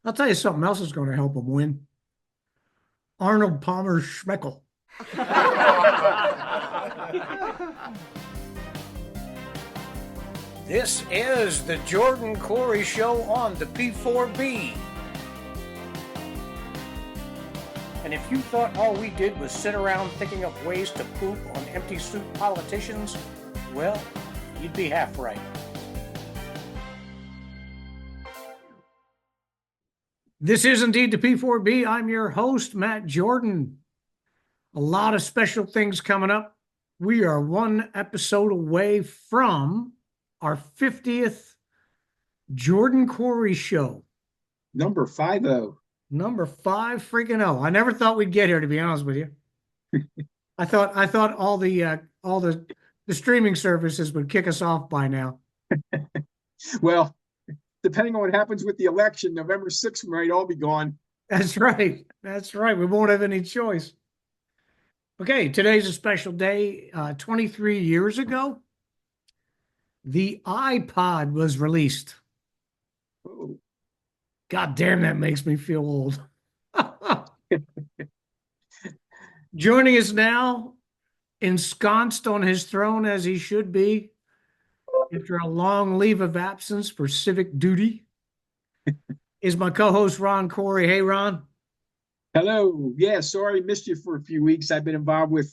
I'll tell you something else is going to help him win. Arnold Palmer Schmeckel. This is the Jordan Cori Show on the P4B. And if you thought all we did was sit around thinking of ways to poop on empty suit politicians, well, you'd be half right. This is indeed the P4B. I'm your host, Matt Jordan. A lot of special things coming up. We are one episode away from our 50th Jordan Cori Show. Number 50. Number 5 freaking oh. I never thought we'd get here, to be honest with you. I thought all the streaming services would kick us off by now. Well, depending on what happens with the election, November 6th, we might all be gone. That's right. That's right. We won't have any choice. Okay, today's a special day. 23 years ago, the iPod was released. Oh. God damn, that makes me feel old. Joining us now, ensconced on his throne as he should be, after a long leave of absence for civic duty, is my co-host Ron Cori. Hey, Ron. Hello. Yeah, sorry I missed you for a few weeks. I've been involved with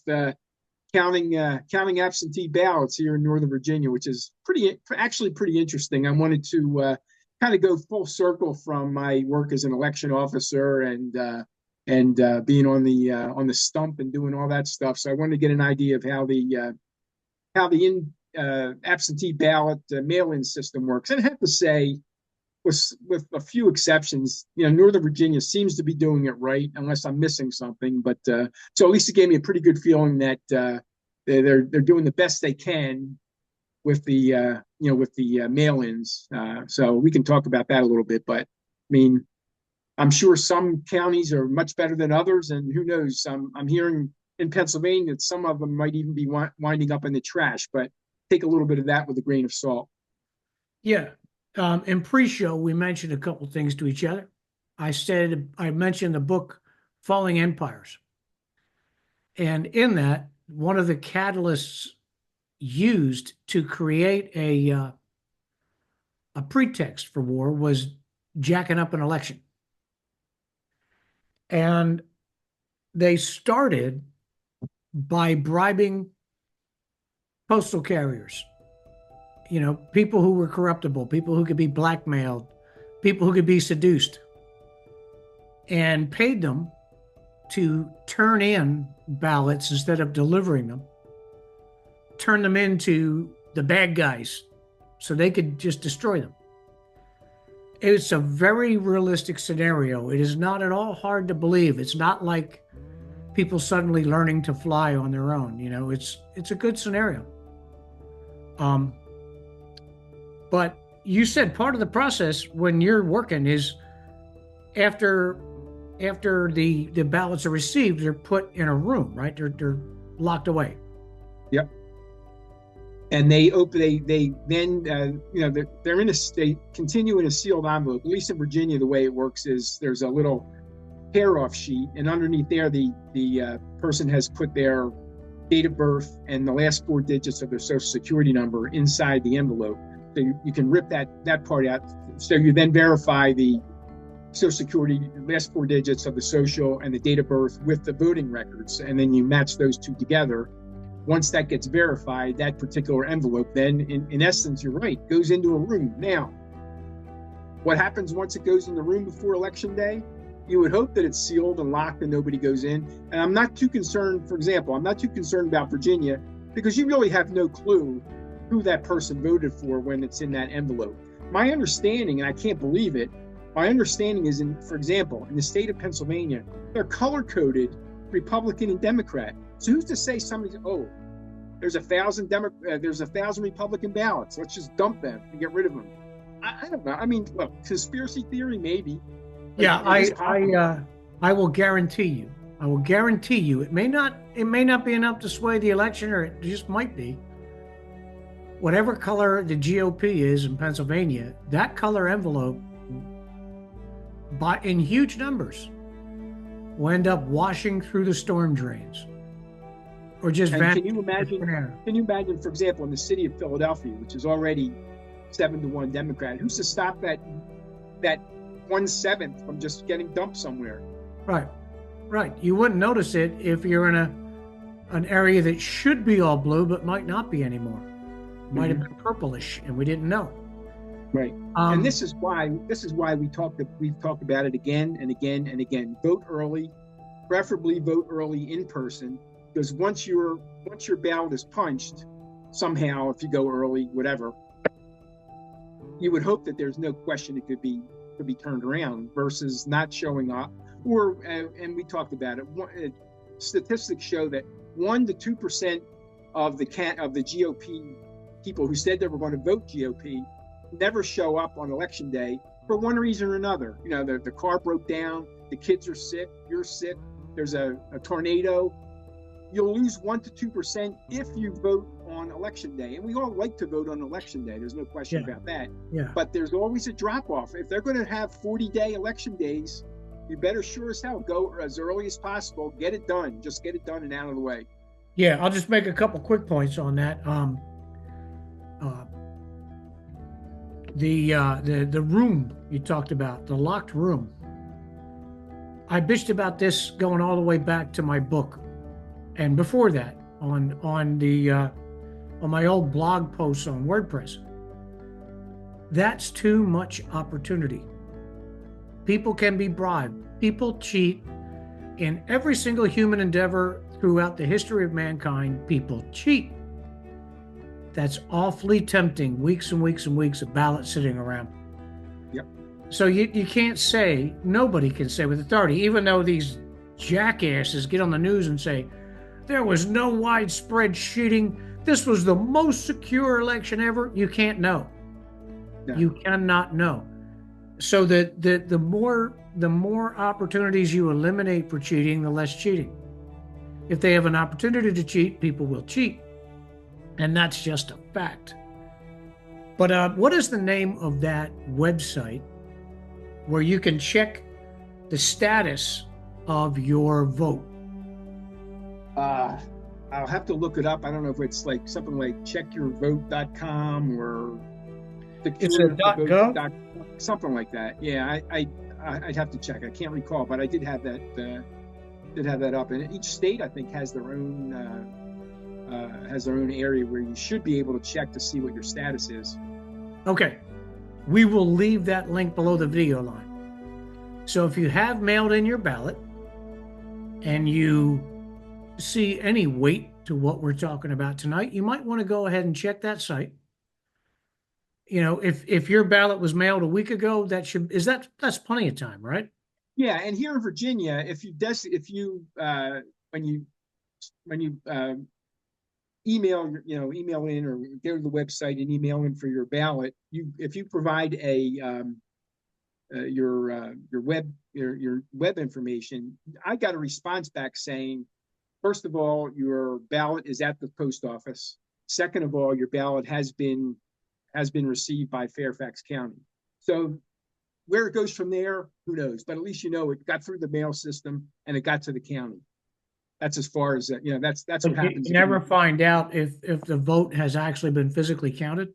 counting absentee ballots here in Northern Virginia, which is actually pretty interesting. I wanted to kind of go full circle from my work as an election officer and being on the stump and doing all that stuff. So I wanted to get an idea of how the absentee ballot mail-in system works. And I have to say, with a few exceptions, Northern Virginia seems to be doing it right, unless I'm missing something. But so at least it gave me a pretty good feeling that they're doing the best they can with the mail-ins. So we can talk about that a little bit. But I mean, I'm sure some counties are much better than others, and who knows? I'm hearing in Pennsylvania that some of them might even be winding up in the trash. But take a little bit of that with a grain of salt. Yeah. In pre-show, we mentioned a couple things to each other. I mentioned the book Falling Empires. And in that, one of the catalysts used to create a pretext for war was jacking up an election. And they started by bribing postal carriers. People who were corruptible, people who could be blackmailed, people who could be seduced, and paid them to turn in ballots instead of delivering them, turn them into the bad guys so they could just destroy them. It's a very realistic scenario. It is not at all hard to believe. It's not like people suddenly learning to fly on their own. It's a good scenario. But you said part of the process when you're working is after the ballots are received, they're put in a room, right? They're locked away. Yep. And they then they continue in a sealed envelope. At least in Virginia, the way it works is there's a little tear-off sheet, and underneath there, the person has put their date of birth and the last 4 digits of their social security number inside the envelope. So you can rip that part out. So you then verify the social security, last 4 digits of the social and the date of birth with the voting records, and then you match those two together. Once that gets verified, that particular envelope then, in essence, you're right, goes into a room. Now, what happens once it goes in the room before Election Day? You would hope that it's sealed and locked and nobody goes in. And I'm not too concerned, for example, I'm not too concerned about Virginia because you really have no clue who that person voted for when it's in that envelope. My understanding, and I can't believe it, my understanding is, for example, in the state of Pennsylvania, they're color-coded Republican and Democrat. So who's to say somebody's, there's 1,000 Republican ballots, let's just dump them and get rid of them. I don't know. I mean, look, conspiracy theory, maybe. Yeah, I will guarantee you. It may not be enough to sway the election, or it just might be. Whatever color the GOP is in Pennsylvania, that color envelope in huge numbers will end up washing through the storm drains or just And vanishing. can you imagine, for example, in the city of Philadelphia, which is already 7-1 Democrat, who's to stop that 1/7 from just getting dumped somewhere? Right. Right. You wouldn't notice it if you're in an area that should be all blue, but might not be anymore. Might have been purplish and we didn't know. Right. And this is why we've talked about it again and again and again. Vote early, preferably vote early in person, because once your ballot is punched, somehow, if you go early, whatever, you would hope that there's no question it could be turned around versus not showing up. Or and we talked about it. Statistics show that 1 to 2% of the GOP people who said they were going to vote GOP never show up on election day for one reason or another. You know, the car broke down, the kids are sick, you're sick, there's a tornado. You'll lose 1 to 2% if you vote on election day. And we all like to vote on election day. There's no question about that. Yeah. But there's always a drop off. If they're going to have 40-day election days, you better sure as hell go as early as possible. Get it done. Just get it done and out of the way. Yeah, I'll just make a couple quick points on that. The room you talked about, the locked room. I bitched about this going all the way back to my book, and before that, on my old blog posts on WordPress. That's too much opportunity. People can be bribed. People cheat. In every single human endeavor throughout the history of mankind, people cheat. That's awfully tempting, weeks and weeks and weeks of ballots sitting around. Yep. So you can't say, nobody can say with authority, even though these jackasses get on the news and say, there was no widespread cheating, this was the most secure election ever. You can't know. No. You cannot know. So the more opportunities you eliminate for cheating, the less cheating. If they have an opportunity to cheat, people will cheat. And that's just a fact. But what is the name of that website where you can check the status of your vote? I'll have to look it up. I don't know if it's like something like checkyourvote.com or it's a .gov? Something like that. Yeah, I'd have to check. I can't recall, but I did have that up. And each state, I think, has their own area where you should be able to check to see what your status is. Okay, we will leave that link below the video line. So if you have mailed in your ballot and you see any weight to what we're talking about tonight, you might want to go ahead and check that site. You know, if your ballot was mailed a week ago, that's plenty of time, right? Yeah, and here in Virginia, when you email in or go to the website and email in for your ballot, if you provide your web information, I got a response back saying, first of all, your ballot is at the post office. Second of all, your ballot has been received by Fairfax County. So where it goes from there, who knows? But at least you know it got through the mail system and it got to the county. That's as far as that's what happens. You never find out if the vote has actually been physically counted?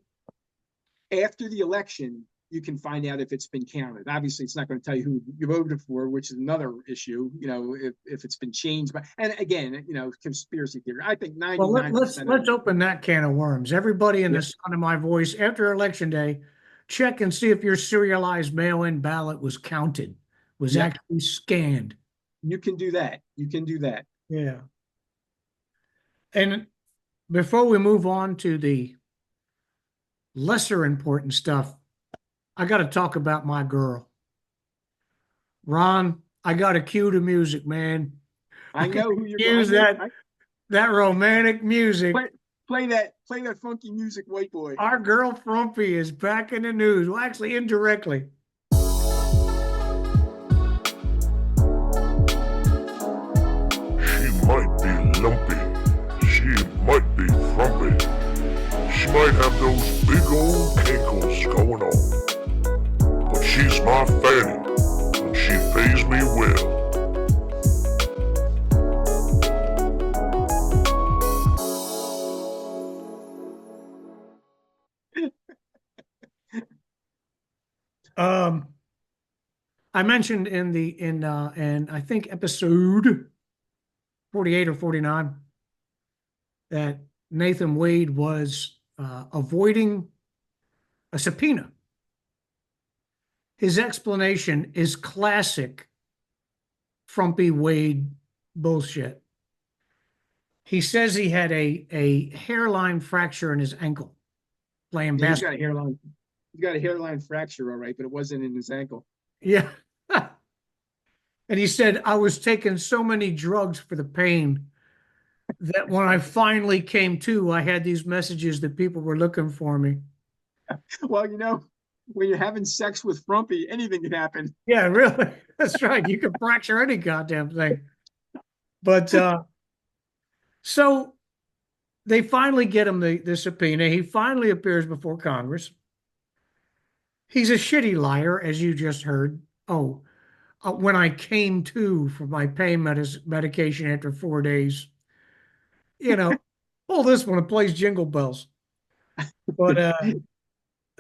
After the election, you can find out if it's been counted. Obviously, it's not going to tell you who you voted for, which is another issue. You know, if it's been changed. But and again, conspiracy theory. I think 99%. Well, let's open that can of worms. Everybody in the sound of my voice, after election day, check and see if your serialized mail-in ballot was counted, was actually scanned. You can do that. Yeah. And before we move on to the lesser important stuff, I got to talk about my girl. Ron, I got to cue the music, man. I know who you're use that romantic music. Play that funky music, white boy. Our girl Frumpy is back in the news. Well, actually, indirectly. She might be lumpy. She might be frumpy. She might have those big old cankles going on. But she's my fanny, and I mentioned in I think episode 48 or 49 that Nathan Wade was avoiding a subpoena. His explanation is classic frumpy Wade bullshit. He says he had a hairline fracture in his ankle playing Yeah, basketball. he's got a hairline fracture, all right, but it wasn't in his ankle. Yeah. And he said, I was taking so many drugs for the pain that when I finally came to, I had these messages that people were looking for me. Well, when you're having sex with Frumpy, anything can happen. Yeah, really. That's right. You can fracture any goddamn thing. But so they finally get him the subpoena. He finally appears before Congress. He's a shitty liar, as you just heard. Oh, when I came to for my pain medication after 4 days, you know, all this one it plays jingle bells. But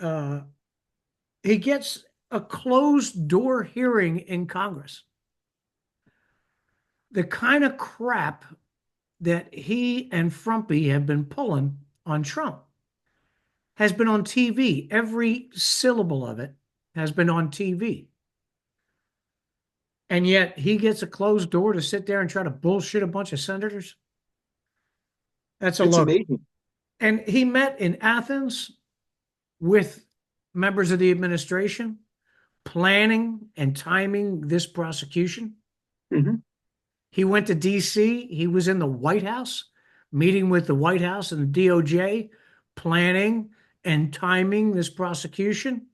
uh, he gets a closed door hearing in Congress. The kind of crap that he and Frumpy have been pulling on Trump has been on TV. Every syllable of it has been on TV. And yet he gets a closed door to sit there and try to bullshit a bunch of senators. That's a It's load. amazing. And he met in Athens with members of the administration, planning and timing this prosecution. Mm-hmm. He went to D.C. He was in the White House, meeting with the White House and the DOJ, planning and timing this prosecution.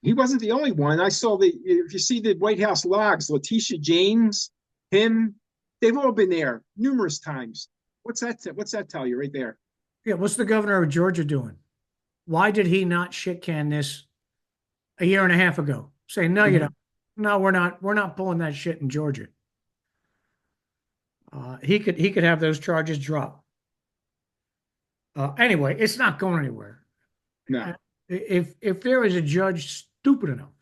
He wasn't the only one. If you see the White House logs, Letitia James, him, they've all been there numerous times. What's that tell you right there? Yeah, what's the governor of Georgia doing? Why did he not shit can this a year and a half ago? Say, no, you don't. No, we're not pulling that shit in Georgia. He could have those charges dropped. Anyway, it's not going anywhere. No. If there is a judge stupid enough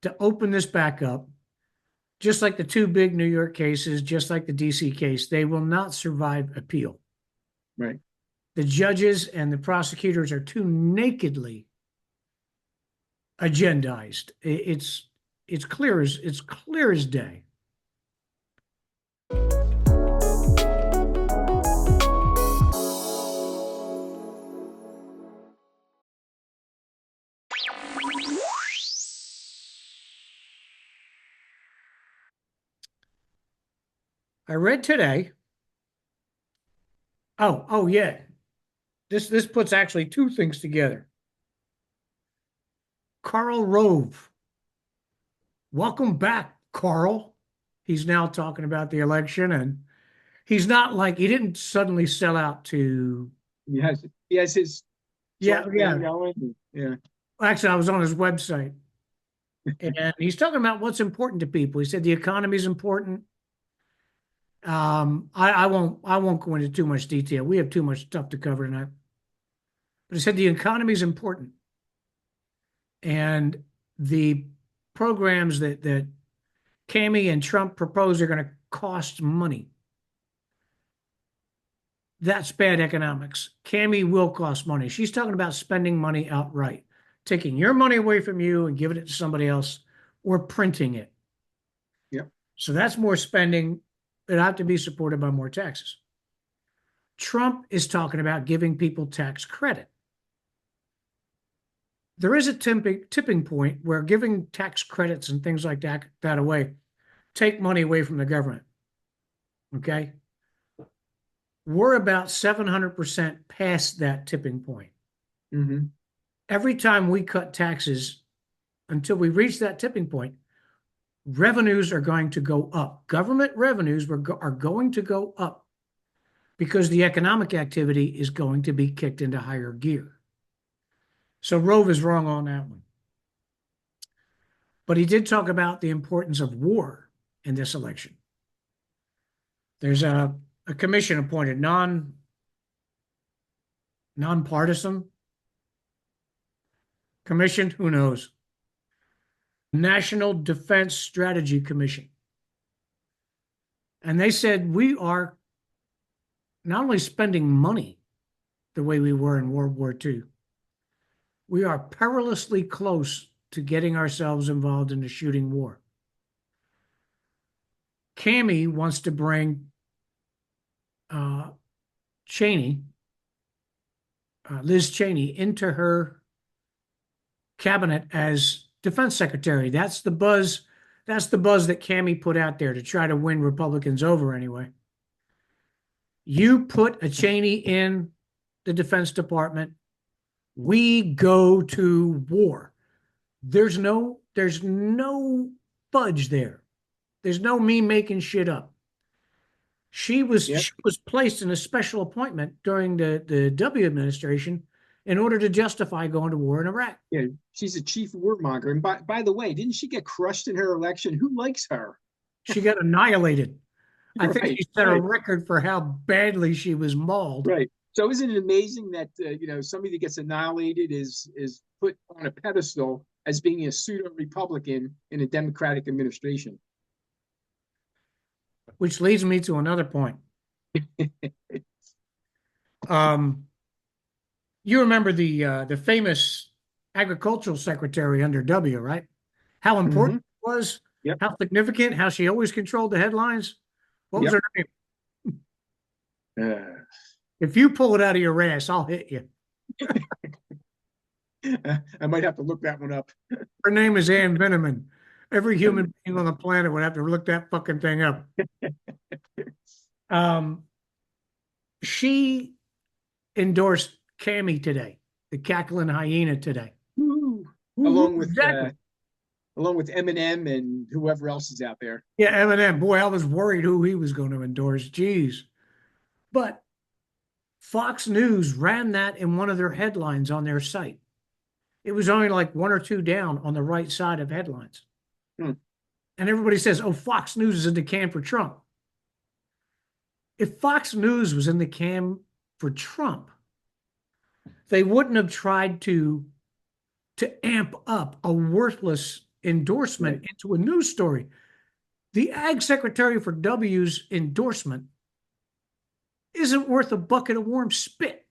to open this back up, just like the two big New York cases, just like the DC case, they will not survive appeal. Right. The judges and the prosecutors are too nakedly agendized. It's clear as day. I read today. Oh yeah. This puts actually two things together. Karl Rove. Welcome back, Karl. He's now talking about the election, and he's not like he didn't suddenly sell out to. He has his Yeah, yeah. going. Yeah. Actually, I was on his website, and he's talking about what's important to people. He said the economy is important. I won't go into too much detail. We have too much stuff to cover tonight. But he said the economy is important, and the programs that Cami and Trump propose are going to cost money. That's bad economics. Cami will cost money. She's talking about spending money outright, taking your money away from you and giving it to somebody else, or printing it. Yeah. So that's more spending that have to be supported by more taxes. Trump is talking about giving people tax credit. There is a tipping point where giving tax credits and things like that away take money away from the government. Okay? We're about 700% past that tipping point. Mm-hmm. Every time we cut taxes until we reach that tipping point, revenues are going to go up. Government revenues are going to go up because the economic activity is going to be kicked into higher gear. So Rove is wrong on that one. But he did talk about the importance of war in this election. There's a commission appointed, nonpartisan commission, who knows? National Defense Strategy Commission. And they said we are not only spending money the way we were in World War II, we are perilously close to getting ourselves involved in a shooting war. Cammie wants to bring Liz Cheney, into her cabinet as defense secretary. That's the buzz. That's the buzz that Cammie put out there to try to win Republicans over anyway. You put a Cheney in the Defense Department, we go to war. There's no fudge there. There's no me making shit up. She was placed in a special appointment during the W administration in order to justify going to war in Iraq. Yeah, she's a chief warmonger. And by the way, didn't she get crushed in her election? Who likes her? She got annihilated. I think Right, she set a right. record for how badly she was mauled. Right. So isn't it amazing that somebody that gets annihilated is put on a pedestal as being a pseudo Republican in a Democratic administration? Which leads me to another point. You remember the famous agricultural secretary under W, right? How important it was, Yep. how significant, how she always controlled the headlines. What was her name? If you pull it out of your ass, I'll hit you. I might have to look that one up. Her name is Ann Veneman. Every human being on the planet would have to look that fucking thing up. She endorsed Cammie today, the cackling hyena today. Ooh. Along with Eminem and whoever else is out there. Yeah, Eminem. Boy, I was worried who he was going to endorse. Jeez. But Fox News ran that in one of their headlines on their site. It was only like one or two down on the right side of headlines. And everybody says, oh, Fox News is in the camp for Trump. If Fox News was in the camp for Trump, they wouldn't have tried to amp up a worthless endorsement into a news story. The ag secretary for W's endorsement isn't worth a bucket of warm spit.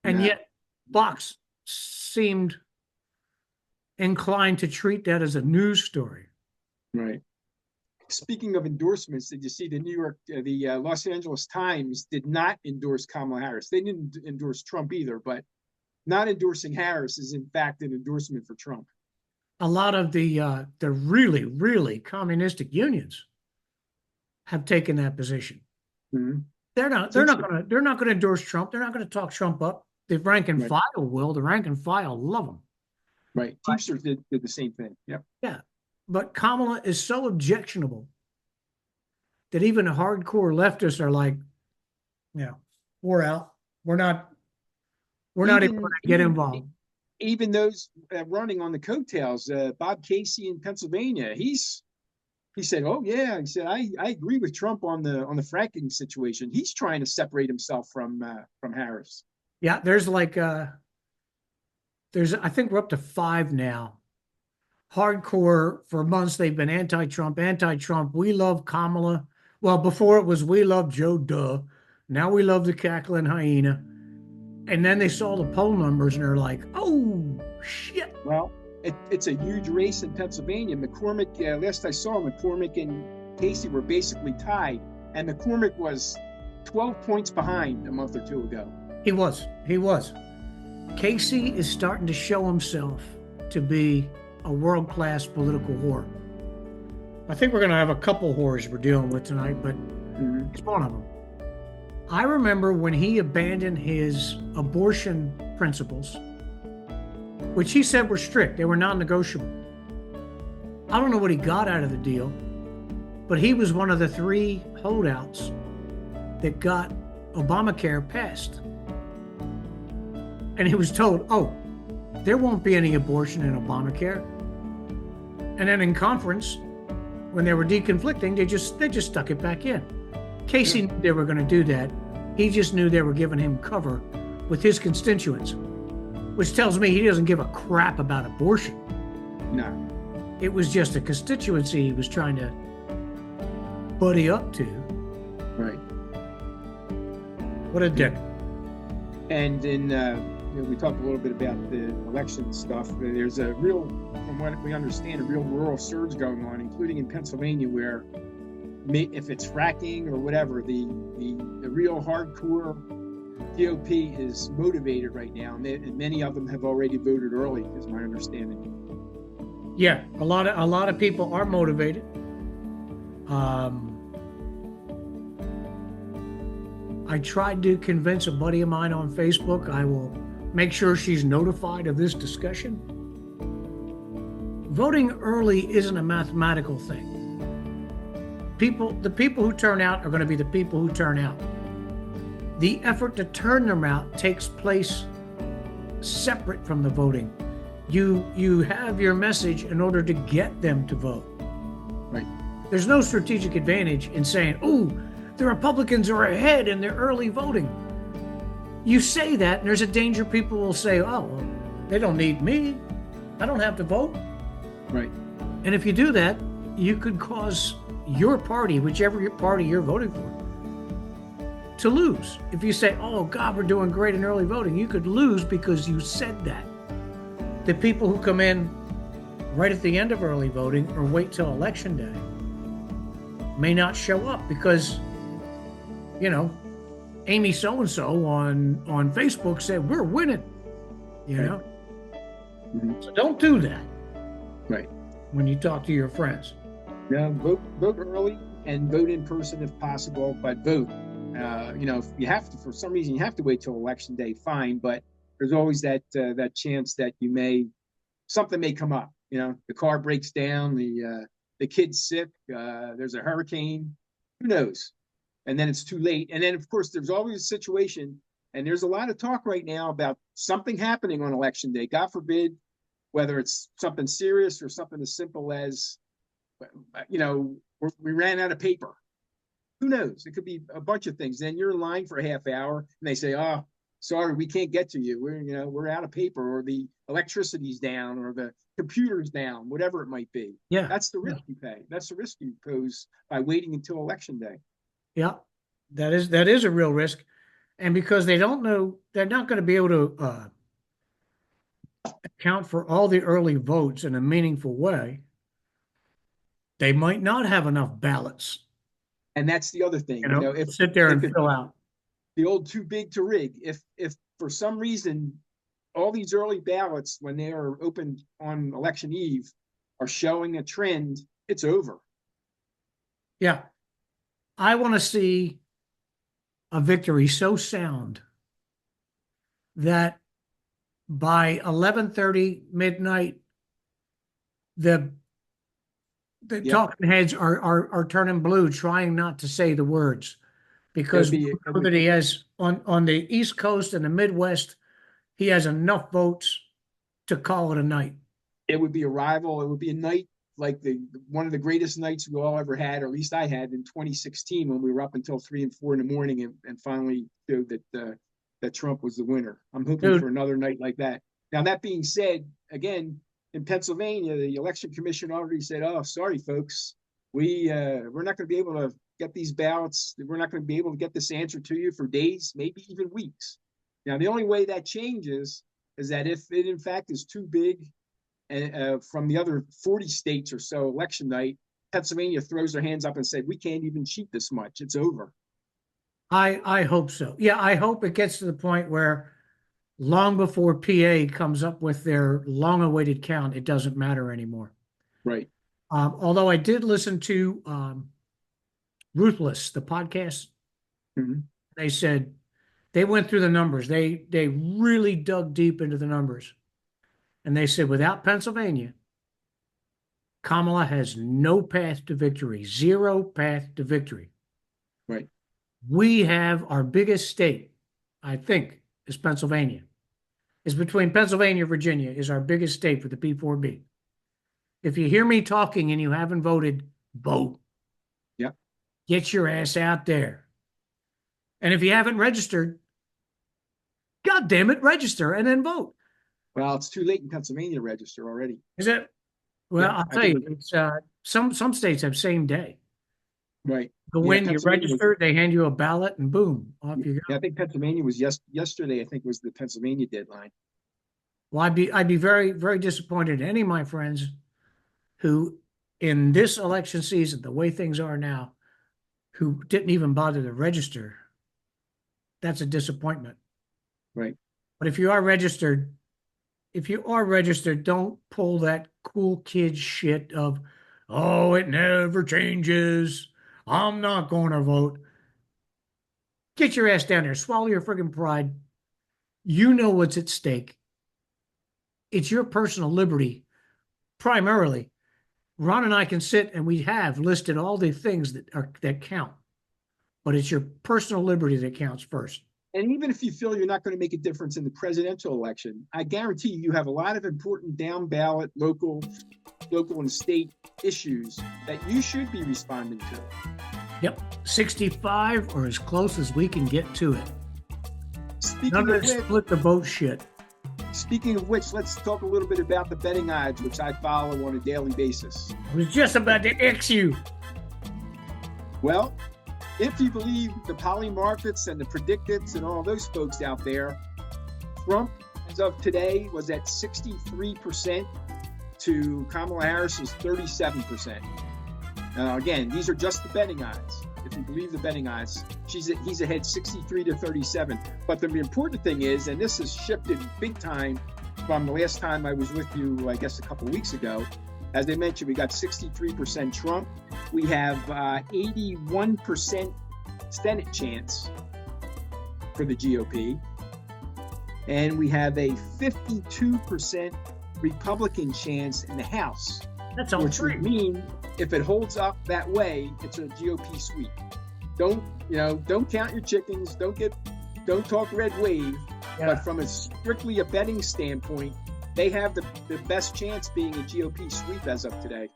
And yet Fox seemed inclined to treat that as a news story. Right. Speaking of endorsements, did you see the Los Angeles Times did not endorse Kamala Harris? They didn't endorse Trump either, but not endorsing Harris is in fact an endorsement for Trump. A lot of the really, really communistic unions have taken that position. Mm-hmm. They're not going to endorse Trump. They're not going to talk Trump up. The rank and file will. The rank and file love him. Right. Teamsters did the same thing. Yep. Yeah. But Kamala is so objectionable that even hardcore leftists are like, we're out. We're not even going to get involved. Even those running on the coattails, Bob Casey in Pennsylvania, he said, "Oh yeah," he said, "I agree with Trump on the fracking situation." He's trying to separate himself from Harris. Yeah, there's I think we're up to 5 now. Hardcore, for months they've been anti-Trump. We love Kamala. Well, before it was we love Joe Duh. Now we love the cackling hyena. And then they saw the poll numbers and they're like, oh shit. Well, it's a huge race in Pennsylvania. McCormick, last I saw, McCormick and Casey were basically tied, and McCormick was 12 points behind a month or two ago. He was. Casey is starting to show himself to be a world-class political whore. I think we're going to have a couple whores we're dealing with tonight, but it's one of them. I remember when he abandoned his abortion principles, which he said were strict. They were non-negotiable. I don't know what he got out of the deal, but he was one of the 3 holdouts that got Obamacare passed. And he was told, oh, there won't be any abortion in Obamacare. And then in conference, when they were deconflicting, they just stuck it back in. Casey knew they were going to do that. He just knew they were giving him cover with his constituents, which tells me he doesn't give a crap about abortion. No. It was just a constituency he was trying to buddy up to. Right. What a dick. And in we talked a little bit about the election stuff. There's a real, from what we understand, a real rural surge going on, including in Pennsylvania, where if it's fracking or whatever, the real hardcore GOP is motivated right now, and many of them have already voted early, is my understanding. Yeah, a lot of people are motivated. I tried to convince a buddy of mine on Facebook. I will make sure she's notified of this discussion. Voting early isn't a mathematical thing. The people who turn out are going to be the people who turn out. The effort to turn them out takes place separate from the voting. You have your message in order to get them to vote. Right. There's no strategic advantage in saying, "Oh, the Republicans are ahead in their early voting." You say that, and there's a danger people will say, "Oh, well, they don't need me. I don't have to vote." Right. And if you do that, you could cause your party, whichever party you're voting for, to lose. If you say, "Oh, God, we're doing great in early voting," you could lose because you said that. The people who come in right at the end of early voting or wait till election day may not show up because, Amy so-and-so on Facebook said, "We're winning," know? Mm-hmm. So don't do that. Right. When you talk to your friends. Yeah, vote early and vote in person if possible, but vote. If you have to, for some reason, you have to wait till election day, fine, but there's always that chance that something may come up. The car breaks down, the kid's sick, there's a hurricane, who knows? And then it's too late. And then, of course, there's always a situation, and there's a lot of talk right now about something happening on election day. God forbid, whether it's something serious or something as simple as, we ran out of paper. Who knows? It could be a bunch of things. Then you're in line for a half hour, and they say, "Oh, sorry, we can't get to you. We're out of paper, or the electricity's down, or the computer's down," whatever it might be. Yeah. That's the risk you pay. That's the risk you pose by waiting until election day. Yeah, that is a real risk. And because they don't know, they're not going to be able to account for all the early votes in a meaningful way. They might not have enough ballots. And that's the other thing. If sit there and fill out. The old too big to rig. If for some reason all these early ballots, when they are opened on election eve, are showing a trend, it's over. Yeah. I want to see a victory so sound that by 11:30 midnight, the talking heads are turning blue, trying not to say the words, because that he has on the East Coast and the Midwest, he has enough votes to call it a night. It would be a rival. It would be a night like one of the greatest nights we all ever had, or at least I had in 2016, when we were up until 3 and 4 in the morning and finally showed that Trump was the winner. I'm hoping for another night like that. Now, that being said, again, in Pennsylvania, the election commission already said, "Oh, sorry, folks, we're not going to be able to get these ballots. We're not going to be able to get this answer to you for days, maybe even weeks." Now, the only way that changes is that if it in fact is too big, from the other 40 states or so election night, Pennsylvania throws their hands up and said, "We can't even cheat this much. It's over." I hope so. Yeah, I hope it gets to the point where long before PA comes up with their long-awaited count, it doesn't matter anymore. Right. Although I did listen to Ruthless, the podcast. Mm-hmm. They said they went through the numbers. They really dug deep into the numbers. And they said without Pennsylvania, Kamala has no path to victory, zero path to victory. Right. We have our biggest state, I think, is Pennsylvania. It's between Pennsylvania and Virginia is our biggest state for the P4B. If you hear me talking and you haven't voted, vote. Yep. Get your ass out there. And if you haven't registered, God damn it, register and then vote. Well, it's too late in Pennsylvania to register already. Is it? Well, Yeah, I'll I tell you, think it's some states have same day. right. Go Yeah, in, you Pennsylvania was. register, they hand you a ballot, and boom, off you Yeah, go. I think Pennsylvania was yesterday. I think was the Pennsylvania deadline. Well, I'd be very, very disappointed in any of my friends who, in this election season, the way things are now, who didn't even bother to register. That's a disappointment. Right. But if you are registered, don't pull that cool kid shit of, oh, it never changes. I'm not going to vote. Get your ass down there, swallow your friggin' pride. You know what's at stake. It's your personal liberty, primarily. Ron and I can sit and we have listed all the things that count, but it's your personal liberty that counts first. And even if you feel you're not going to make a difference in the presidential election, I guarantee you have a lot of important down ballot local and state issues that you should be responding to. Yep, 65 or as close as we can get to it. None of this split the vote shit. Speaking of which, let's talk a little bit about the betting odds, which I follow on a daily basis. I was just about to X you. Well, if you believe the polymorphics and the predictants and all those folks out there, Trump, as of today, was at 63% to Kamala Harris is 37%. Again, these are just the betting odds. If you believe the betting odds, he's ahead 63 to 37. But the important thing is, and this has shifted big time from the last time I was with you, I guess a couple of weeks ago. As I mentioned, we got 63% Trump. We have 81% Senate chance for the GOP. And we have a 52% Republican chance in the House. That's all which would mean if it holds up that way, it's a GOP sweep. Don't count your chickens. Don't talk red wave. Yeah. But from strictly a betting standpoint, they have the best chance being a GOP sweep as of today.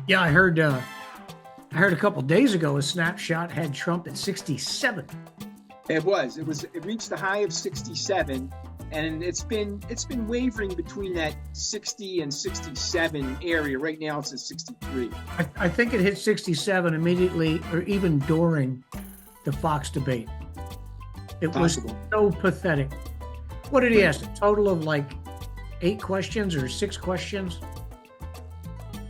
Yeah, I heard a couple days ago a snapshot had Trump at 67. It reached the high of 67, and it's been wavering between that 60 and 67 area. Right now it's at 63. I think it hit 67 immediately or even during the Fox debate. It Possible. Was so pathetic. What did he ask? A total of like 8 questions or 6 questions,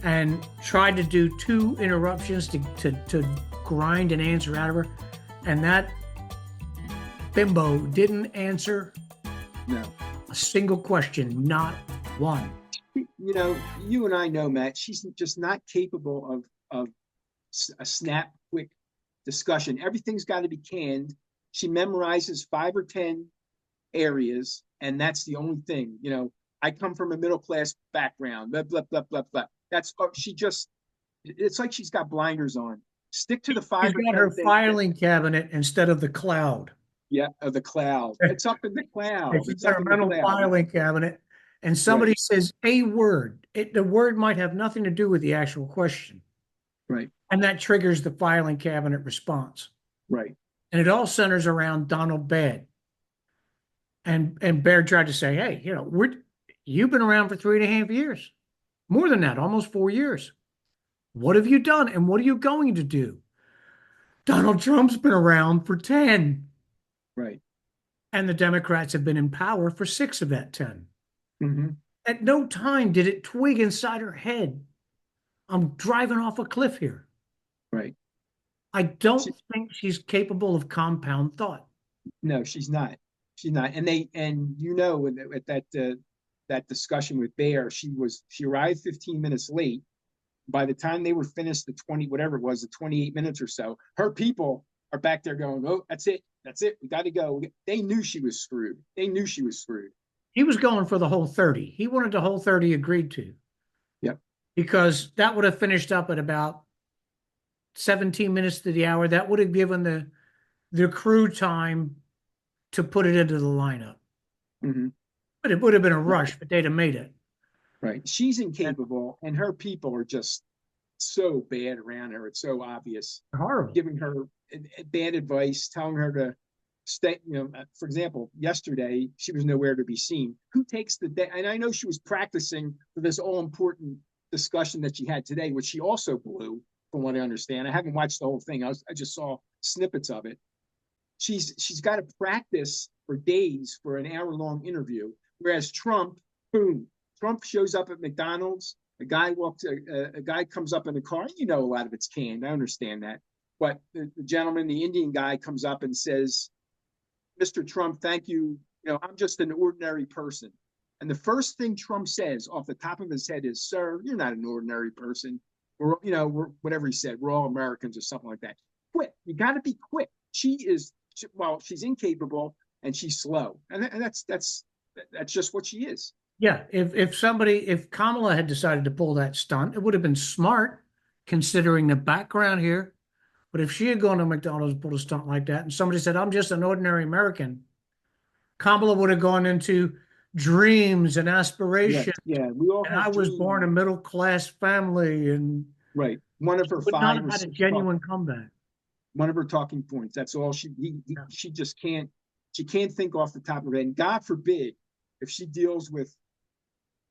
and tried to do 2 interruptions to grind an answer out of her, and that bimbo didn't answer a single question, not one. You and I know, Matt, she's just not capable of a snap quick discussion. Everything's got to be canned. She memorizes 5 or 10 areas, and that's the only thing. I come from a middle class background. Blah blah blah blah blah. It's like she's got blinders on. Stick to the 5. She's got her filing cabinet instead of the cloud. Yeah, of the cloud. It's up in the cloud. It's got a mental filing cabinet, and somebody says a word. The word might have nothing to do with the actual question. Right. And that triggers the filing cabinet response. Right. And it all centers around Donald Baird. And Baird tried to say, hey, you've been around for 3.5 years. More than that, almost 4 years. What have you done? And what are you going to do? Donald Trump's been around for 10. Right. And the Democrats have been in power for 6 of that 10. Mm-hmm. At no time did it twig inside her head, I'm driving off a cliff here. Right. I don't think she's capable of compound thought. No, she's not. She's not. And at that discussion with Baer, she arrived 15 minutes late. By the time they were finished, the 28 minutes or so, her people are back there going, oh, that's it. We got to go. They knew she was screwed. He was going for the whole 30. He wanted the whole 30 agreed to. Yep. Because that would have finished up at about 17 minutes to the hour. That would have given the crew time to put it into the lineup. Mm-hmm. But it would have been a rush, but they'd have made it. Right. She's incapable, and her people are just so bad around her. It's so obvious. Horrible. Giving her bad advice, telling her to stay. For example, yesterday she was nowhere to be seen. Who takes the day? And I know she was practicing for this all-important discussion that she had today, which she also blew, from what I understand. I haven't watched the whole thing. I just saw snippets of it. She's got to practice for days for an hour-long interview, whereas Trump, boom, Trump shows up at McDonald's. A guy comes up in the car. You know, a lot of it's canned. I understand that, but the gentleman, the Indian guy, comes up and says, "Mr. Trump, thank you. You know, I'm just an ordinary person." And the first thing Trump says off the top of his head is, "Sir, you're not an ordinary person. We're whatever he said. We're all Americans," or something like that. Quick, you got to be quick. She's incapable and she's slow, and that's just what she is. Yeah, if Kamala had decided to pull that stunt, it would have been smart considering the background here. But if she had gone to McDonald's and pulled a stunt like that, and somebody said, "I'm just an ordinary American," Kamala would have gone into dreams and aspirations. Yeah, we all and have I was dreams. born a middle class family, and right. One of her would five not have had a genuine comeback. One of her talking points. That's all she just can't. She can't think off the top of her head. And God forbid, if she deals with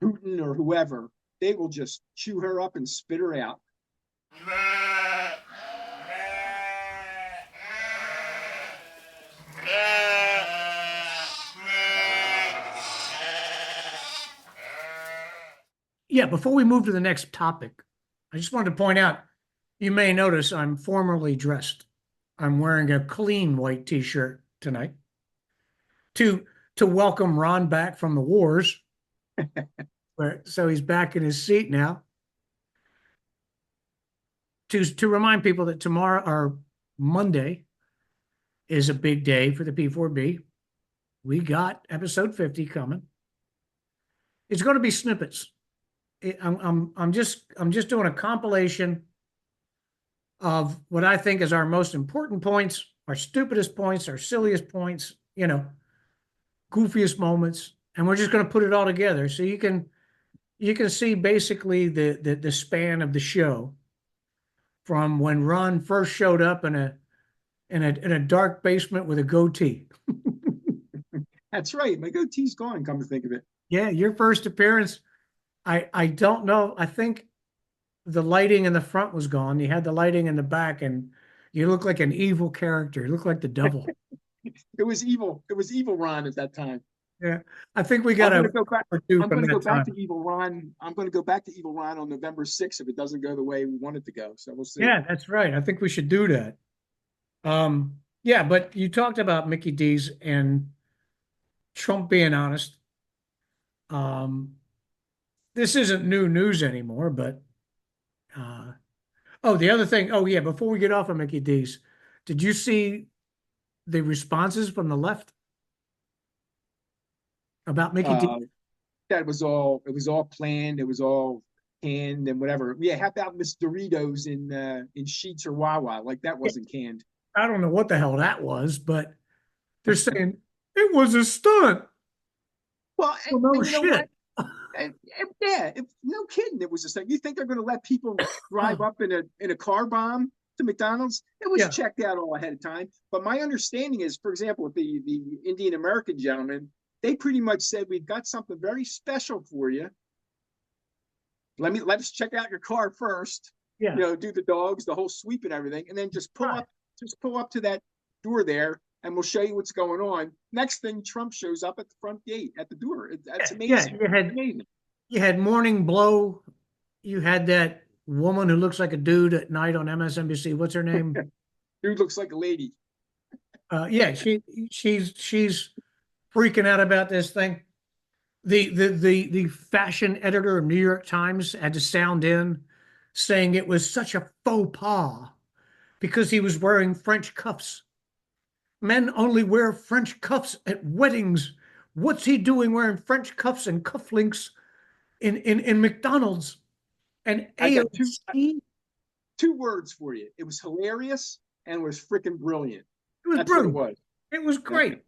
Putin or whoever, they will just chew her up and spit her out. Yeah, before we move to the next topic, I just wanted to point out, you may notice I'm formally dressed. I'm wearing a clean white t-shirt tonight to welcome Ron back from the wars. So he's back in his seat now. To remind people that tomorrow or Monday is a big day for the P4B. We got episode 50 coming. It's going to be snippets. I'm just doing a compilation of what I think is our most important points, our stupidest points, our silliest points, goofiest moments, and we're just going to put it all together so you can see basically the span of the show from when Ron first showed up in a dark basement with a goatee. That's right. My goatee's gone, come to think of it. Yeah, your first appearance. I don't know. I think the lighting in the front was gone. You had the lighting in the back, and you look like an evil character. You look like the devil. It was evil. It was evil Ron at that time. Yeah, I think we got to go back. I'm going to go back to evil Ron. I'm going to go back to evil Ron on November 6th if it doesn't go the way we want it to go. So we'll see. Yeah, that's right. I think we should do that. Yeah, but you talked about Mickey D's and Trump being honest. This isn't new news anymore, but the other thing. Oh yeah, before we get off of Mickey D's, did you see the responses from the left about Mickey D? That was all. It was all planned. It was all canned and whatever. Yeah, how about Miss Doritos in Sheets or Wawa? Like that wasn't canned. I don't know what the hell that was, but they're saying it was a stunt. Well, no shit. Yeah, no kidding. It was a stunt. You think they're going to let people drive up in a car bomb to McDonald's? It was checked out all ahead of time. But my understanding is, for example, with the Indian American gentleman, they pretty much said, "We've got something very special for you. Let's check out your car first. Yeah. Do the dogs, the whole sweep and everything, and then just pull up to that door there, and we'll show you what's going on." Next thing, Trump shows up at the front gate at the door. That's amazing. Yeah, you had Morning Blow. You had that woman who looks like a dude at night on MSNBC. What's her name? Dude looks like a lady. Yeah, she's freaking out about this thing. The fashion editor of New York Times had to sound in saying it was such a faux pas because he was wearing French cuffs. Men only wear French cuffs at weddings. What's he doing wearing French cuffs and cufflinks in McDonald's? And AOC? Two words for you. It was hilarious and it was freaking brilliant. It was brilliant. It was great.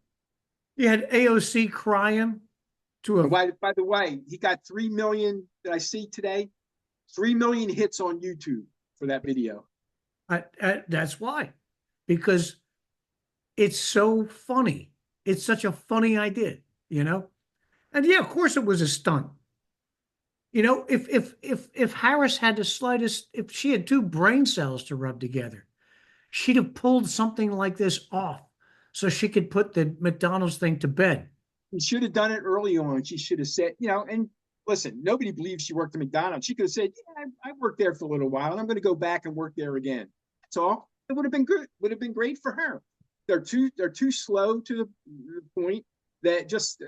You had AOC crying to a. By the way, he got 3 million. Did I see today? 3 million hits on YouTube for that video. That's why, because it's so funny. It's such a funny idea, And yeah, of course it was a stunt. You know, if Harris had the slightest, if she had two brain cells to rub together, she'd have pulled something like this off so she could put the McDonald's thing to bed. She should have done it early on. She should have said, and listen, nobody believes she worked at McDonald's. She could have said, yeah, I worked there for a little while and I'm going to go back and work there again. That's all. It would have been good. Would have been great for her. They're too slow to the point that just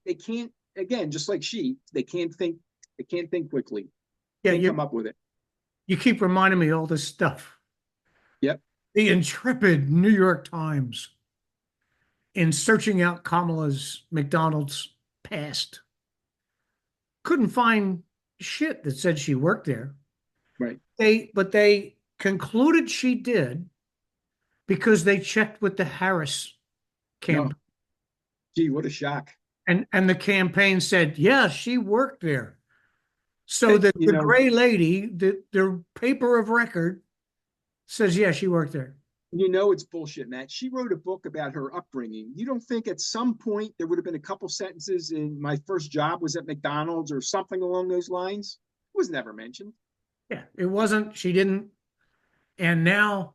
they can't, again, just like they can't think quickly. Yeah, Can't come up with it. you keep reminding me all this stuff. Yep. The intrepid New York Times in searching out Kamala's McDonald's past couldn't find shit that said she worked there. Right. But they concluded she did because they checked with the Harris campaign. No. Gee, what a shock. And the campaign said, yeah, she worked there. So And, the gray lady, the paper of record says, yeah, she worked there. it's bullshit, Matt. She wrote a book about her upbringing. You don't think at some point there would have been a couple sentences in my first job was at McDonald's or something along those lines? It was never mentioned. Yeah, it wasn't. She didn't. And now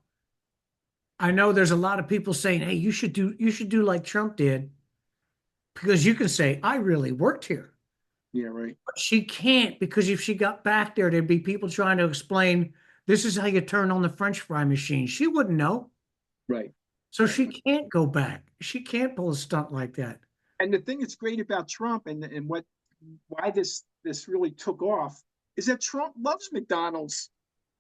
I know there's a lot of people saying, hey, you should do like Trump did, because you can say, I really worked here. Yeah, right. But she can't, because if she got back there, there'd be people trying to explain this is how you turn on the French fry machine. She wouldn't know. Right. So she can't go back. She can't pull a stunt like that. And the thing that's great about Trump and why this really took off is that Trump loves McDonald's.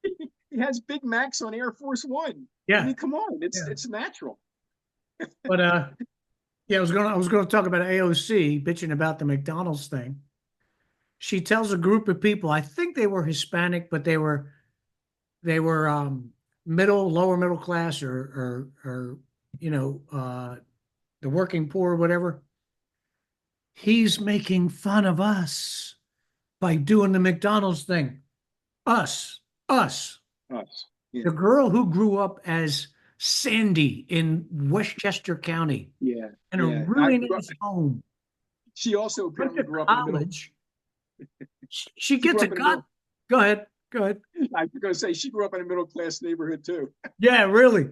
He has Big Macs on Air Force One. Yeah. I mean, come on, it's natural. But yeah, I was gonna talk about AOC bitching about the McDonald's thing. She tells a group of people, I think they were Hispanic, but they were lower middle class, or the working poor or whatever. He's making fun of us by doing the McDonald's thing. Us. Us. Yeah. The girl who grew up as Sandy in Westchester County Yeah. in a really nice home. She also Went apparently to grew up in the middle. college. She gets a god. Go ahead. I was going to say she grew up in a middle class neighborhood too. Yeah, really.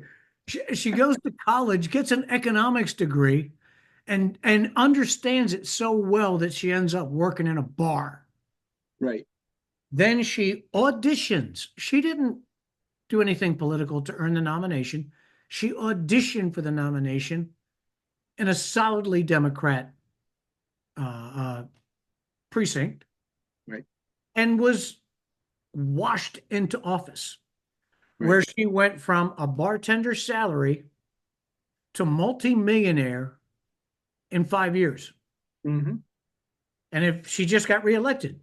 She goes to college, gets an economics degree, and understands it so well that she ends up working in a bar. Right. Then she auditions. She didn't do anything political to earn the nomination. She auditioned for the nomination in a solidly Democrat precinct. Right. And was washed into office, Right. where she went from a bartender salary to multimillionaire in 5 years. Mm-hmm. And if she just got reelected,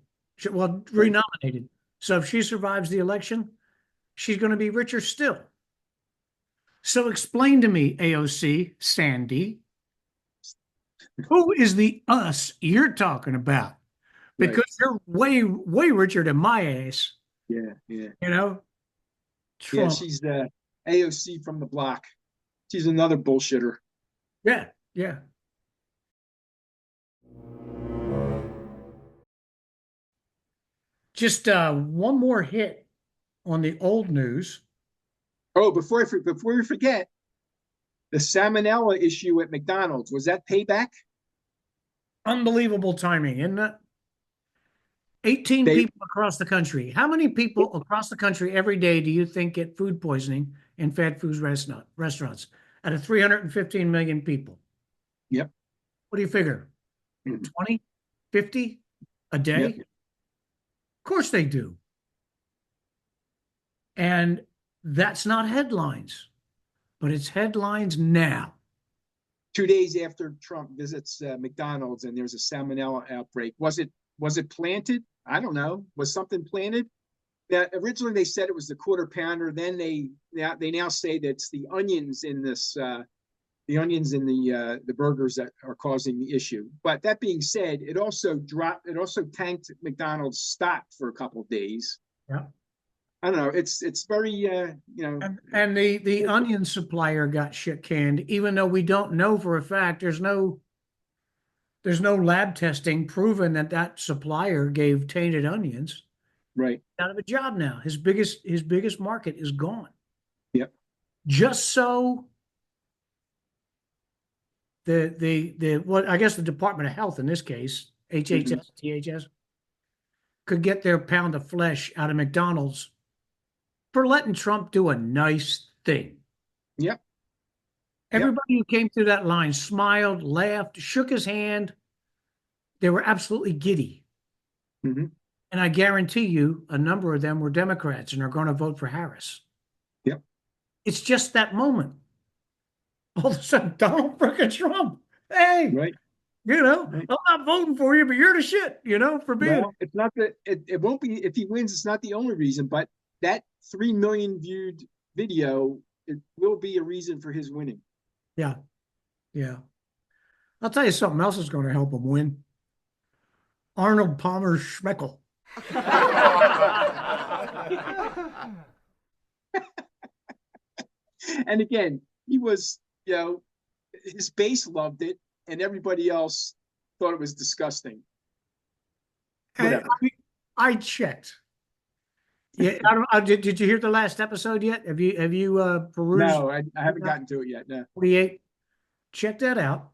renominated. So if she survives the election, she's going to be richer still. So explain to me, AOC, Sandy, who is the us you're talking about? Because you're way, way richer than my ass. Yeah. Trump. Yeah, she's the AOC from the block. She's another bullshitter. Yeah. Just one more hit on the old news. Oh, before we forget, the salmonella issue at McDonald's, was that payback? Unbelievable timing, isn't it? 18 people across the country. How many people across the country every day do you think get food poisoning in fast food restaurants out of 315 million people? Yep. What do you figure? 20, 50 a day? Yep. Of course they do. And that's not headlines, but it's headlines now. 2 days after Trump visits McDonald's and there's a salmonella outbreak. Was it planted? I don't know. Was something planted? That originally they said it was the quarter pounder. Then they now say that it's the onions in this the burgers that are causing the issue. But that being said, it also tanked McDonald's stock for a couple of days. Yeah. I don't know. It's very And the onion supplier got shit canned, even though we don't know for a fact. There's no There's no lab testing proving that that supplier gave tainted onions. Right. Out of a job now. His biggest market is gone. Yep. Just so the what I guess the Department of Health in this case, HHS, THS, could get their pound of flesh out of McDonald's for letting Trump do a nice thing. Yep. Everybody who came through that line smiled, laughed, shook his hand. They were absolutely giddy. Mm-hmm. And I guarantee you, a number of them were Democrats and are going to vote for Harris. Yep. It's just that moment. All of a sudden, Donald frickin' Trump. Hey, Right. I'm not voting for you, but you're the shit, for being. Well, it's not that it won't be if he wins. It's not the only reason, but that 3 million viewed video, it will be a reason for his winning. Yeah. Yeah. I'll tell you something else is going to help him win. Arnold Palmer Schmeckel. And again, he was, his base loved it, and everybody else thought it was disgusting. Whatever. I checked. Yeah, did you hear the last episode yet? Have you perused? No, I haven't gotten to it yet. No. 48. Check that out.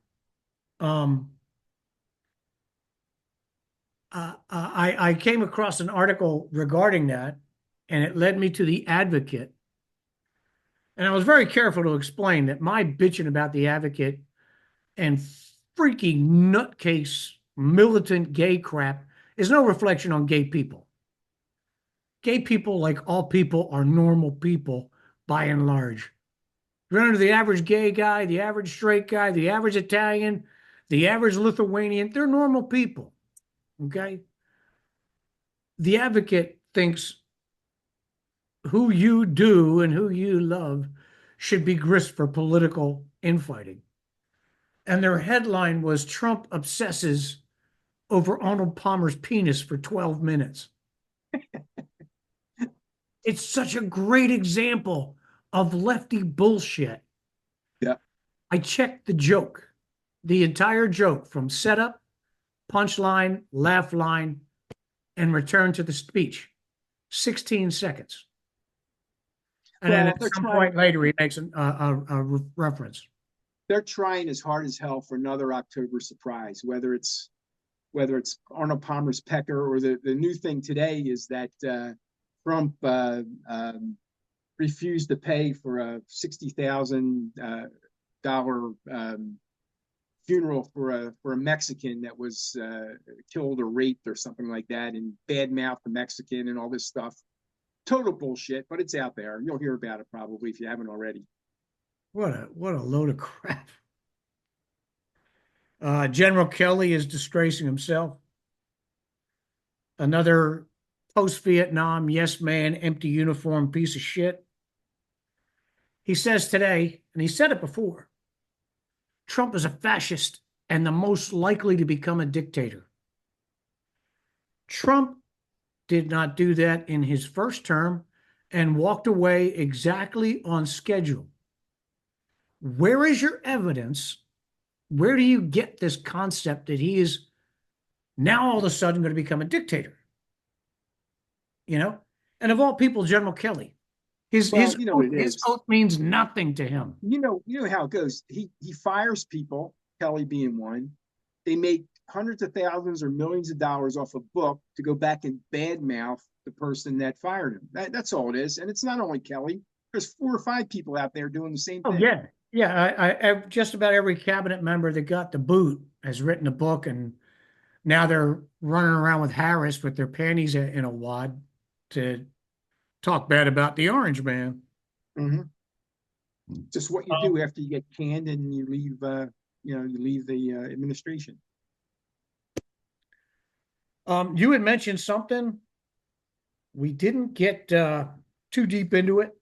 I came across an article regarding that, and it led me to the Advocate. And I was very careful to explain that my bitching about the Advocate and freaky nutcase militant gay crap is no reflection on gay people. Gay people, like all people, are normal people by and large. Run into the average gay guy, the average straight guy, the average Italian, the average Lithuanian, they're normal people. Okay? The Advocate thinks who you do and who you love should be grist for political infighting. And their headline was Trump obsesses over Arnold Palmer's penis for 12 minutes. It's such a great example of lefty bullshit. Yeah. I checked the joke, the entire joke from setup, punchline, laugh line, and return to the speech. 16 seconds. And then at some point later, he makes a reference. They're trying as hard as hell for another October surprise, whether it's Arnold Palmer's pecker or the new thing today is that Trump refused to pay for a $60,000 funeral for a Mexican that was killed or raped or something like that, and badmouthed the Mexican and all this stuff. Total bullshit, but it's out there. You'll hear about it probably if you haven't already. What a load of crap. General Kelly is disgracing himself. Another post-Vietnam yes man, empty uniform piece of shit. He says today, and he said it before, Trump is a fascist and the most likely to become a dictator. Trump did not do that in his first term and walked away exactly on schedule. Where is your evidence? Where do you get this concept that he is now all of a sudden going to become a dictator? And of all people, General Kelly, his oath means nothing to him. You know how it goes. He fires people, Kelly being one. They make hundreds of thousands or millions of dollars off a book to go back and badmouth the person that fired him. That's all it is. And it's not only Kelly. There's 4 or 5 people out there doing the same thing. Oh, yeah. Yeah, I just about every cabinet member that got the boot has written a book, and now they're running around with Harris with their panties in a wad to talk bad about the orange man. Mm-hmm. Just what you do after you get canned and you leave. You leave the administration. You had mentioned something. We didn't get too deep into it.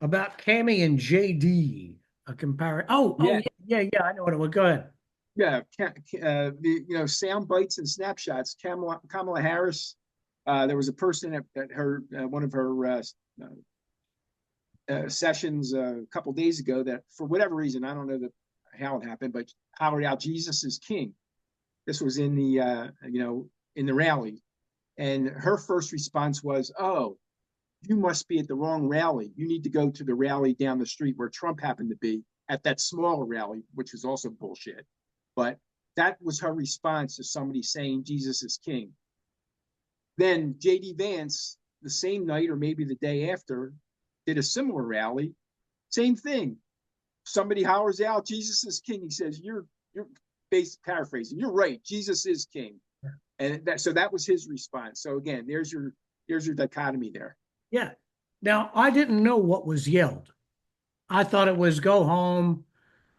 About Cammy and JD, a comparison. Yeah, I know what it was. Go ahead. Yeah, sound bites and snapshots. Kamala Harris. There was a person at her one of her sessions a couple days ago that, for whatever reason, I don't know how it happened, but hollered out, "Jesus is king." This was in the in the rally, and her first response was, "Oh, you must be at the wrong rally. You need to go to the rally down the street where Trump happened to be at that smaller rally," which was also bullshit. But that was her response to somebody saying Jesus is king. Then J.D. Vance, the same night or maybe the day after, did a similar rally. Same thing. Somebody hollers out, "Jesus is king." He says, "You're basic paraphrasing. You're right. Jesus is king." And that was his response. So again, there's your dichotomy there. Yeah. Now, I didn't know what was yelled. I thought it was go home,